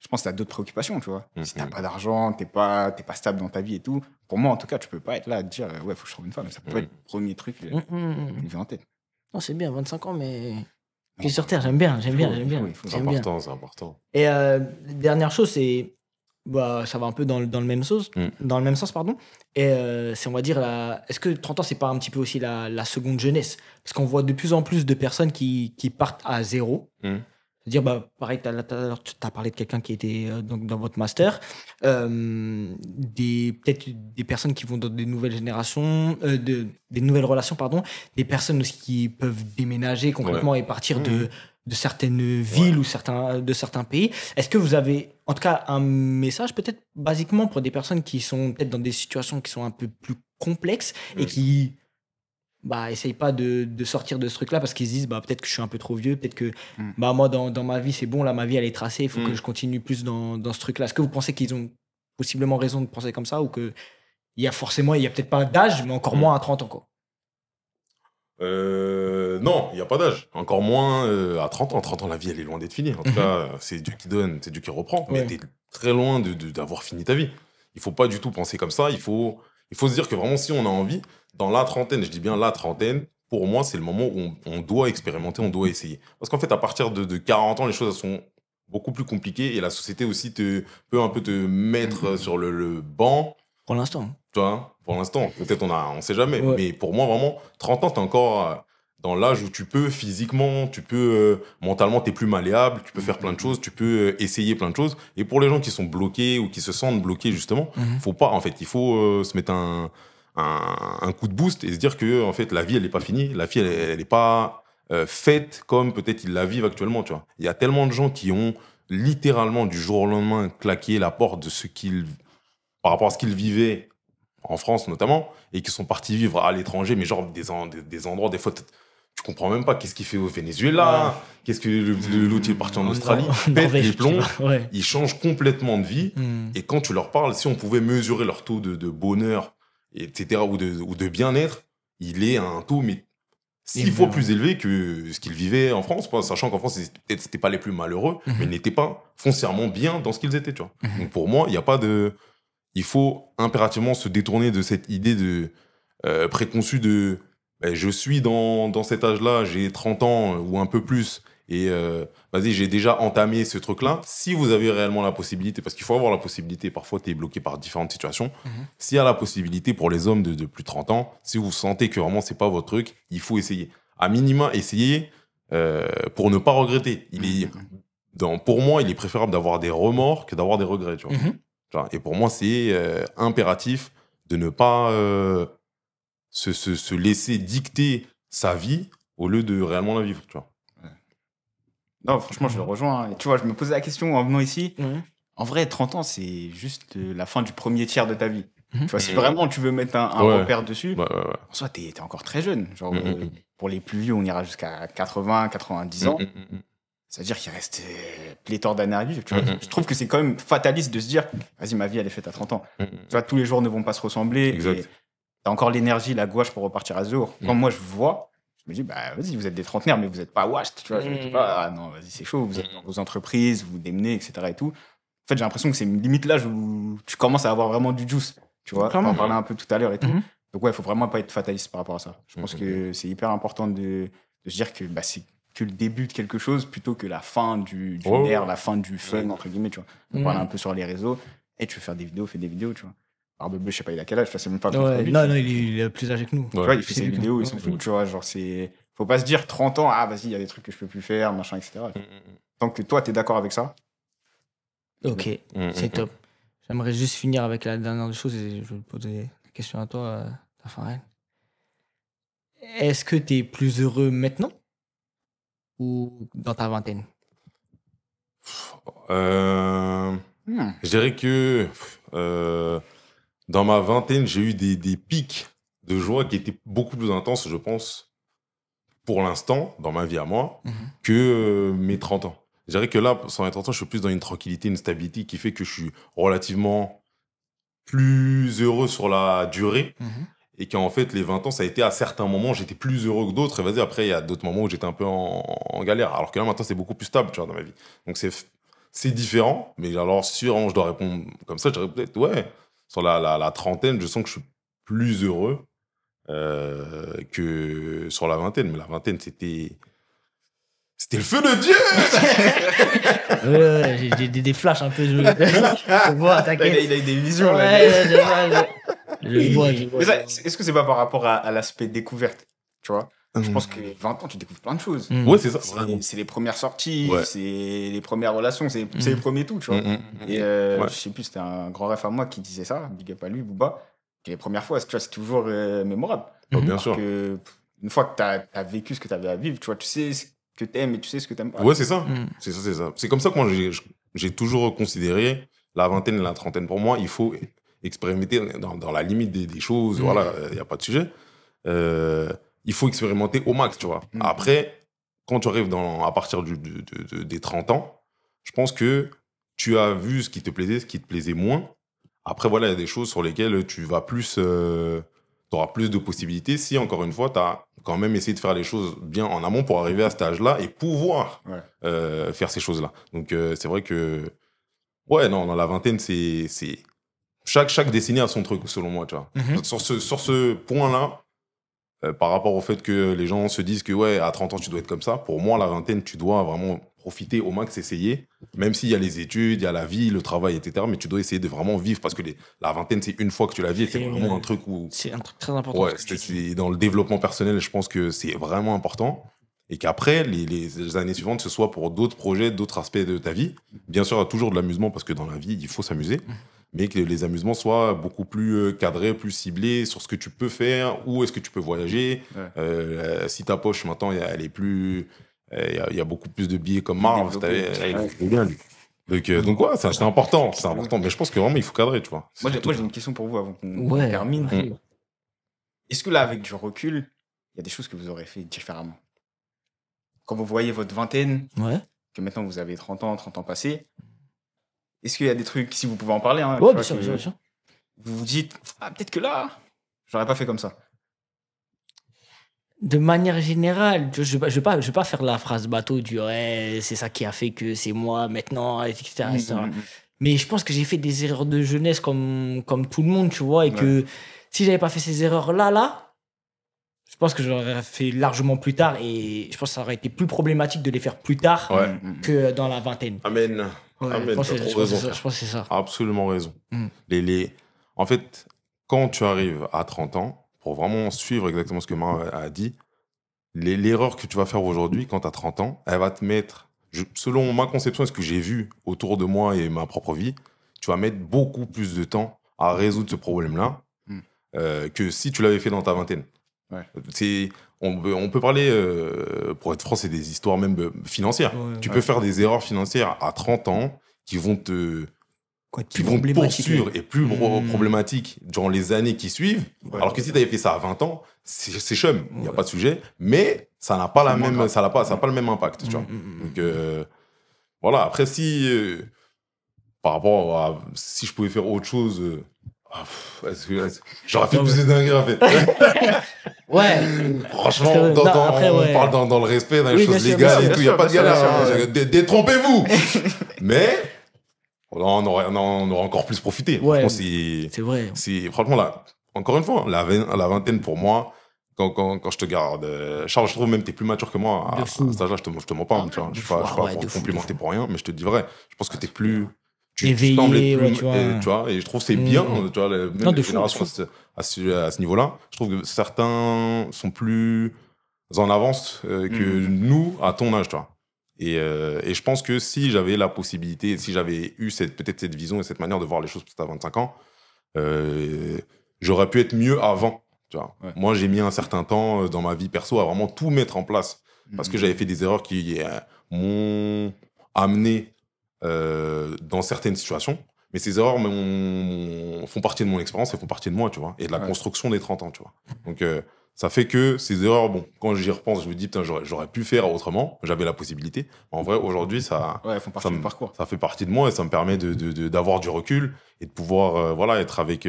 je pense que t'as d'autres préoccupations, tu vois. Si t'as pas d'argent, t'es pas stable dans ta vie et tout, pour moi, en tout cas, tu peux pas être là à te dire, ouais, faut que je trouve une femme. Ça peut pas être le premier truc qui me vient en tête. Non, c'est bien, 25 ans, mais... Pieds sur terre, j'aime bien. C'est important. Et dernière chose, c'est... Bah, ça va un peu dans le même sens, pardon. Et c'est, on va dire, est-ce que 30 ans, c'est pas un petit peu aussi la seconde jeunesse? Parce qu'on voit de plus en plus de personnes qui partent à zéro. Dire, bah, pareil, tu as parlé de quelqu'un qui était donc dans votre master, peut-être des personnes qui vont dans des nouvelles générations, des nouvelles relations, pardon, des personnes aussi qui peuvent déménager concrètement et partir de certaines villes ou de certains pays. Est-ce que vous avez, en tout cas, un message peut-être basiquement pour des personnes qui sont peut-être dans des situations qui sont un peu plus complexes et qui essayent pas de sortir de ce truc-là parce qu'ils se disent peut-être que je suis un peu trop vieux, peut-être que moi dans ma vie c'est bon, là ma vie elle est tracée, il faut que je continue plus dans ce truc-là. Est-ce que vous pensez qu'ils ont possiblement raison de penser comme ça ou que il y a peut-être pas d'âge mais encore moins à 30 ans quoi? Non, il n'y a pas d'âge. Encore moins à 30 ans. 30 ans, la vie, elle est loin d'être finie. En tout cas, c'est Dieu qui donne, c'est Dieu qui reprend. Mais tu es très loin d'avoir fini ta vie. Il faut pas du tout penser comme ça. Il faut se dire que vraiment, si on a envie, dans la trentaine, je dis bien la trentaine, pour moi, c'est le moment où on doit expérimenter, on doit essayer. Parce qu'en fait, à partir de 40 ans, les choses elles sont beaucoup plus compliquées et la société aussi peut un peu te mettre sur le banc. Pour l'instant. Tu vois, pour l'instant. Peut-être on sait jamais. Ouais. Mais pour moi, vraiment, 30 ans, t'es encore dans l'âge où tu peux physiquement, tu peux mentalement, t'es plus malléable, tu peux faire plein de choses, tu peux essayer plein de choses. Et pour les gens qui sont bloqués ou qui se sentent bloqués, justement, faut pas, en fait, il faut se mettre un coup de boost et se dire que, en fait, la vie, elle n'est pas finie. La vie, elle n'est pas faite comme peut-être ils la vivent actuellement, tu vois. Il y a tellement de gens qui ont littéralement, du jour au lendemain, claqué la porte de par rapport à ce qu'ils vivaient en France notamment, et qui sont partis vivre à l'étranger, mais genre des endroits, des fois, tu comprends même pas qu'est-ce qu'il fait au Venezuela, qu'est-ce que l'autre il est parti en Australie, pète les plombs, ils changent complètement de vie, et quand tu leur parles, si on pouvait mesurer leur taux de bonheur, etc., ou de bien-être, il est à un taux, mais 6 fois plus élevé que ce qu'ils vivaient en France, sachant qu'en France, c'était pas les plus malheureux, mais ils n'étaient pas foncièrement bien dans ce qu'ils étaient, tu vois. Donc pour moi, il n'y a pas de... Il faut impérativement se détourner de cette idée de préconçue de je suis dans cet âge-là, j'ai 30 ans ou un peu plus, et vas-y, j'ai déjà entamé ce truc-là. Si vous avez réellement la possibilité, parce qu'il faut avoir la possibilité, parfois tu es bloqué par différentes situations, s'il y a la possibilité pour les hommes de plus de 30 ans, si vous sentez que vraiment c'est pas votre truc, il faut essayer. À minima, essayer pour ne pas regretter. Pour moi, il est préférable d'avoir des remords que d'avoir des regrets, tu vois. Et pour moi, c'est impératif de ne pas se laisser dicter sa vie au lieu de réellement la vivre, tu vois. Ouais. Non, franchement, je le rejoins. Et tu vois, je me posais la question en venant ici. En vrai, 30 ans, c'est juste la fin du premier tiers de ta vie. Tu vois, si vraiment tu veux mettre un repère dessus, en soi, t'es encore très jeune. Genre, pour les plus vieux, on ira jusqu'à 80, 90 ans. C'est-à-dire qu'il reste pléthore d'années à vivre. Tu vois. Je trouve que c'est quand même fataliste de se dire vas-y, ma vie, elle est faite à 30 ans. Tu vois, tous les jours ne vont pas se ressembler. Exact. T'as encore l'énergie, la gouache pour repartir à zéro. Quand moi, je vois, je me dis vas-y, vous êtes des trentenaires, mais vous n'êtes pas washed. Tu vois, je me dis pas non, vas-y, c'est chaud. Vous êtes dans vos entreprises, vous démenez, etc. Et tout. En fait, j'ai l'impression que c'est limite l'âge où tu commences à avoir vraiment du juice. Tu vois, on en parlait un peu tout à l'heure et tout. Donc, ouais, il faut vraiment pas être fataliste par rapport à ça. Je pense que c'est hyper important de se dire que c'est que le début de quelque chose plutôt que la fin du nerf, la fin du fun, entre guillemets, tu vois. On parle un peu sur les réseaux. Et tu veux faire des vidéos, fais des vidéos, tu vois. Barbe Bleue, je sais pas, il a quel âge, c'est même pas non, il est plus âgé que nous. Ouais. Tu vois, il fait ses vidéos, il s'en fout, tu vois. Genre, faut pas se dire 30 ans, vas-y, il y a des trucs que je peux plus faire, machin, etc. Tant que toi, t'es d'accord avec ça. Ok, c'est top. J'aimerais juste finir avec la dernière chose et je vais poser la question à toi, Tafarel. Est-ce que t'es plus heureux maintenant ou dans ta vingtaine? Je dirais que dans ma vingtaine, j'ai eu des pics de joie qui étaient beaucoup plus intenses, je pense, pour l'instant, dans ma vie à moi, que mes 30 ans. Je dirais que là, sur mes 30 ans, je suis plus dans une tranquillité, une stabilité qui fait que je suis relativement plus heureux sur la durée. Et qu'en fait, les 20 ans, ça a été à certains moments, j'étais plus heureux que d'autres. Et vas-y, après, il y a d'autres moments où j'étais un peu en galère. Alors que là, maintenant, c'est beaucoup plus stable, tu vois, dans ma vie. Donc, c'est différent. Mais alors, si vraiment je dois répondre comme ça, je dirais peut-être, ouais, sur la trentaine, je sens que je suis plus heureux que sur la vingtaine. Mais la vingtaine, c'était le feu de Dieu. J'ai des flashs un peu. Je vois, t'inquiète. Il a eu des visions. Ouais, je vois. Est-ce que c'est pas par rapport à l'aspect découverte, tu vois? Je pense que 20 ans, tu découvres plein de choses. Ouais, c'est ça. C'est les premières sorties, Ouais. c'est les premières relations, c'est les premiers tout, tu vois. Et Ouais. je sais plus, c'était un grand ref à moi qui disait ça, big up à lui, Booba, que les premières fois, tu vois, c'est toujours mémorable. Bien Alors sûr. que une fois que tu as vécu ce que tu avais à vivre, tu vois, tu sais ce que tu aimes et tu sais ce que tu n'aimes pas. Ouais, c'est ça. C'est ça, c'est ça. C'est comme ça que moi, j'ai toujours considéré la vingtaine et la trentaine. Pour moi, il faut expérimenter dans la limite des choses. Voilà, il n'y a pas de sujet. Il faut expérimenter au max, tu vois. Après, quand tu arrives à partir des 30 ans, je pense que tu as vu ce qui te plaisait, ce qui te plaisait moins. Après, voilà, il y a des choses sur lesquelles tu vas plus... tu auras plus de possibilités si, encore une fois, tu as quand même essayé de faire les choses bien en amont pour arriver à cet âge-là et pouvoir faire ces choses-là. Donc, c'est vrai que... Ouais, non, dans la vingtaine, c'est... Chaque décennie a son truc, selon moi, tu vois. Sur ce point-là, par rapport au fait que les gens se disent que, ouais, à 30 ans, tu dois être comme ça, pour moi, la vingtaine, tu dois vraiment profiter au max, essayer, même s'il y a les études, il y a la vie, le travail, etc. Mais tu dois essayer de vraiment vivre parce que la vingtaine, c'est une fois que tu la vis, c'est vraiment un truc où... C'est un truc très important. Ouais, c'est dans le développement personnel, je pense que c'est vraiment important. Et qu'après, les années suivantes, ce soit pour d'autres projets, d'autres aspects de ta vie. Bien sûr, il y a toujours de l'amusement parce que dans la vie, il faut s'amuser. Mais que les amusements soient beaucoup plus cadrés, plus ciblés sur ce que tu peux faire, où est-ce que tu peux voyager. Si ta poche, maintenant, elle est plus... Il y a beaucoup plus de billets comme Marv. Donc, ouais, c'est important. C'est important. Mais je pense que vraiment, il faut cadrer, tu vois. Moi, j'ai une question pour vous avant qu'on termine. Est-ce que là, avec du recul, il y a des choses que vous aurez fait différemment? Quand vous voyez votre vingtaine, que maintenant vous avez 30 ans passés, est-ce qu'il y a des trucs, si vous pouvez en parler, hein, bien sûr. Vous vous dites, peut-être que là, j'aurais pas fait comme ça. De manière générale, je vais pas faire la phrase bateau du ouais, c'est ça qui a fait que c'est moi maintenant, etc. Mais je pense que j'ai fait des erreurs de jeunesse comme tout le monde, tu vois, et que si j'avais pas fait ces erreurs-là, je pense que j'aurais fait largement plus tard et je pense que ça aurait été plus problématique de les faire plus tard que dans la vingtaine. Amen. Je pense que c'est ça. Absolument raison. En fait, quand tu arrives à 30 ans, pour vraiment suivre exactement ce que Mara a dit, l'erreur que tu vas faire aujourd'hui quand tu as 30 ans, elle va te mettre, selon ma conception et ce que j'ai vu autour de moi et ma propre vie, tu vas mettre beaucoup plus de temps à résoudre ce problème-là que si tu l'avais fait dans ta vingtaine. On peut parler, pour être franc, c'est des histoires même financières. Tu peux faire des erreurs financières à 30 ans qui vont te poursuivre et plus problématiques durant les années qui suivent. Alors que si tu avais fait ça à 20 ans, c'est chum, il n'y a pas de sujet, mais ça n'a pas le même impact. Tu vois. Donc, voilà, après, par rapport à si je pouvais faire autre chose... j'aurais fait plus de dingueries en fait. Franchement, on parle dans le respect, dans les choses légales et tout, il n'y a pas de galère. Détrompez-vous. Mais on aurait encore plus profité. C'est vrai. Franchement, là, encore une fois, la vingtaine pour moi, quand je te garde, Charles, je trouve même que tu es plus mature que moi. À cet âge-là, je te mens pas. Je ne suis pas complimenté pour rien, mais je te dis vrai. Je pense que tu es plus... éveillé, tu vois, et je trouve que c'est bien, tu vois, même les générations à ce niveau-là. Je trouve que certains sont plus en avance que nous à ton âge, tu vois. Et je pense que si j'avais la possibilité, si j'avais eu peut-être cette vision et cette manière de voir les choses peut-être à 25 ans, j'aurais pu être mieux avant, tu vois. Moi, j'ai mis un certain temps dans ma vie perso à vraiment tout mettre en place parce que j'avais fait des erreurs qui m'ont amené dans certaines situations, mais ces erreurs font partie de mon expérience et font partie de moi, tu vois, et de la construction des 30 ans, tu vois. Donc, ça fait que ces erreurs, bon, quand j'y repense, je me dis, putain, j'aurais pu faire autrement, j'avais la possibilité. En vrai, aujourd'hui, ça fait partie de moi et ça me permet d'avoir du recul et de pouvoir être avec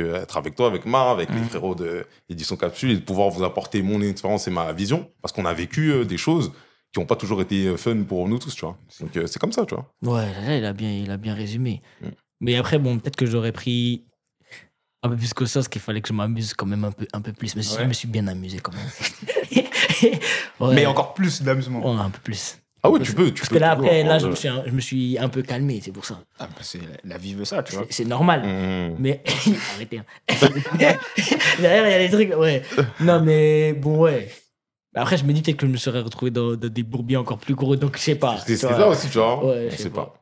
toi, avec Mar, avec les frérots d'Édition Capsule et de pouvoir vous apporter mon expérience et ma vision, parce qu'on a vécu des choses qui n'ont pas toujours été fun pour nous tous, tu vois. Donc, c'est comme ça, tu vois. Ouais, là, il a bien résumé. Mais après, bon, peut-être que j'aurais pris un peu plus que ça, parce qu'il fallait que je m'amuse quand même un peu plus. Mais je me suis bien amusé quand même. Mais encore plus d'amusement. Ouais, un peu plus. Ah ouais, tu peux. Parce que là, après, je me suis un peu calmé, c'est pour ça. La vie veut ça, tu vois. C'est normal. Mais arrêtez. Derrière, il y a des trucs, Non, mais bon, Après, je me dis peut-être que je me serais retrouvé dans des bourbiers encore plus gros, donc je sais pas. C'est ça aussi, tu vois. Ouais, je sais pas.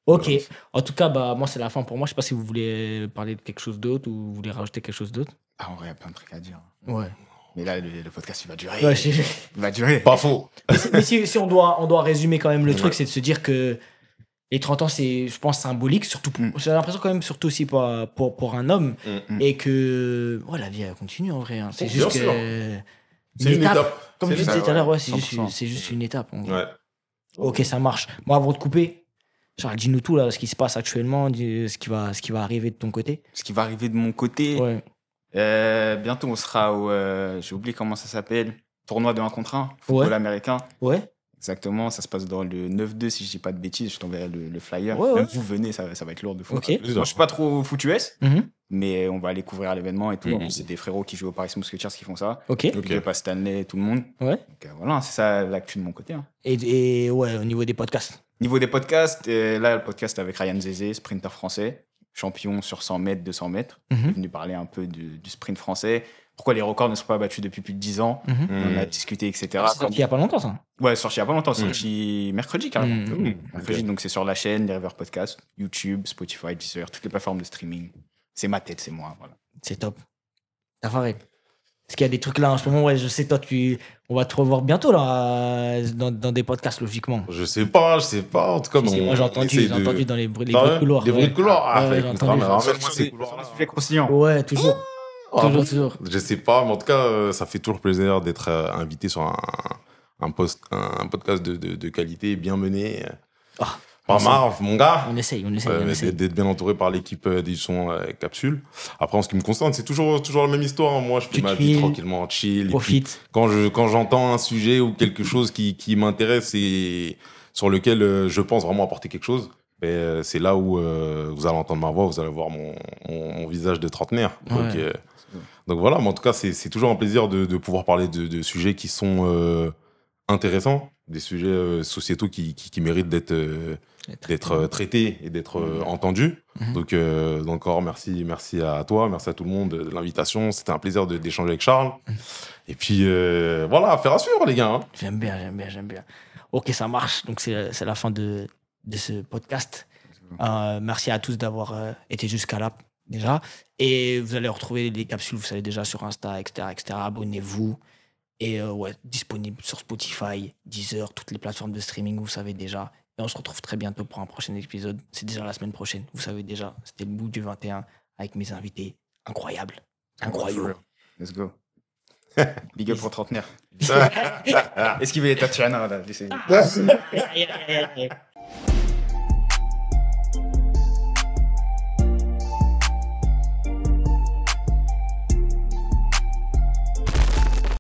Ok. En tout cas, moi, c'est la fin pour moi. Je sais pas si vous voulez parler de quelque chose d'autre ou vous voulez rajouter quelque chose d'autre. Ah, en vrai, il y a plein de trucs à dire. Ouais. Mais là, le podcast, il va durer. Ouais, Il va durer. Pas faux. mais si on doit résumer quand même le truc, c'est de se dire que les 30 ans, c'est, je pense, symbolique, surtout j'ai l'impression quand même, surtout aussi pour un homme, et que la vie, elle continue en vrai. Hein. C'est juste que... C'est une étape. Comme tu disais tout à l'heure, c'est juste une étape. Ouais. Ok, ça marche. Moi, avant de couper, Charles, dis-nous tout, là, ce qui se passe actuellement, ce qui va arriver de ton côté. Ce qui va arriver de mon côté. Ouais. Bientôt, on sera au... j'ai oublié comment ça s'appelle. Tournoi de 1 contre 1, football américain. Ouais. Exactement, ça se passe dans le 9-2, si je dis pas de bêtises, je t'enverrai le flyer. Ouais, Même vous venez, ça va être lourd de fou. Okay. Moi, je suis pas trop foot US, mais on va aller couvrir l'événement et tout. C'est des frérots qui jouent au Paris Musketeers qui font ça. Ok. Pas Stanley, tout le monde. Ouais. Donc voilà, c'est ça l'actu de mon côté. Hein. Et ouais, au niveau des podcasts. Niveau des podcasts, là, le podcast avec Ryan Zézé, sprinter français, champion sur 100 mètres, 200 mètres. Il est venu parler un peu du sprint français. Pourquoi les records ne sont pas battus depuis plus de 10 ans. On a discuté, etc. C'est sorti il n'y a pas longtemps, ça. Ouais, sorti il n'y a pas longtemps. C'est sorti mercredi, carrément. Mercredi, donc c'est sur la chaîne, les Rêveurs Podcast, YouTube, Spotify, Deezer, toutes les plateformes de streaming. C'est ma tête, c'est moi. Voilà. C'est top. Tafaré. Est-ce qu'il y a des trucs là en ce moment? Ouais, je sais, toi, on va te revoir bientôt là, dans des podcasts, logiquement. Je sais pas. En tout cas, moi, j'ai entendu dans les bruits de couloir. Les bruits de couloir. Ah, j'ai entendu. Sujet croustillant. Ouais, toujours. Toujours. Je sais pas, mais en tout cas, ça fait toujours plaisir d'être invité sur un podcast de qualité, bien mené. Pas Marv, mon gars. On essaye. D'être bien entouré par l'équipe du son Capsule. Après, en ce qui me concerne, c'est toujours la même histoire. Moi, je fais ma vie tranquillement, chill. Profite. Quand j'entends un sujet ou quelque chose qui m'intéresse et sur lequel je pense vraiment apporter quelque chose, c'est là où vous allez entendre ma voix, vous allez voir mon visage de trentenaire. Donc voilà, mais en tout cas, c'est toujours un plaisir de pouvoir parler de sujets qui sont intéressants, des sujets sociétaux qui méritent d'être traités et d'être entendus. Donc encore merci à toi, merci à tout le monde de l'invitation. C'était un plaisir d'échanger avec Charles. Et puis voilà, affaire à suivre, les gars. Hein. J'aime bien. Ok, ça marche. Donc c'est la fin de ce podcast. Merci à tous d'avoir été jusqu'à là. Déjà. Et vous allez retrouver les capsules, vous savez déjà, sur Insta, etc. Abonnez-vous. Et disponible sur Spotify, Deezer, toutes les plateformes de streaming, vous savez déjà. Et on se retrouve très bientôt pour un prochain épisode. C'est déjà la semaine prochaine, vous savez déjà. C'était le bout du 21 avec mes invités. Incroyable. Let's go. Big up pour trentenaire. Est-ce qu'il va être à Tiana là?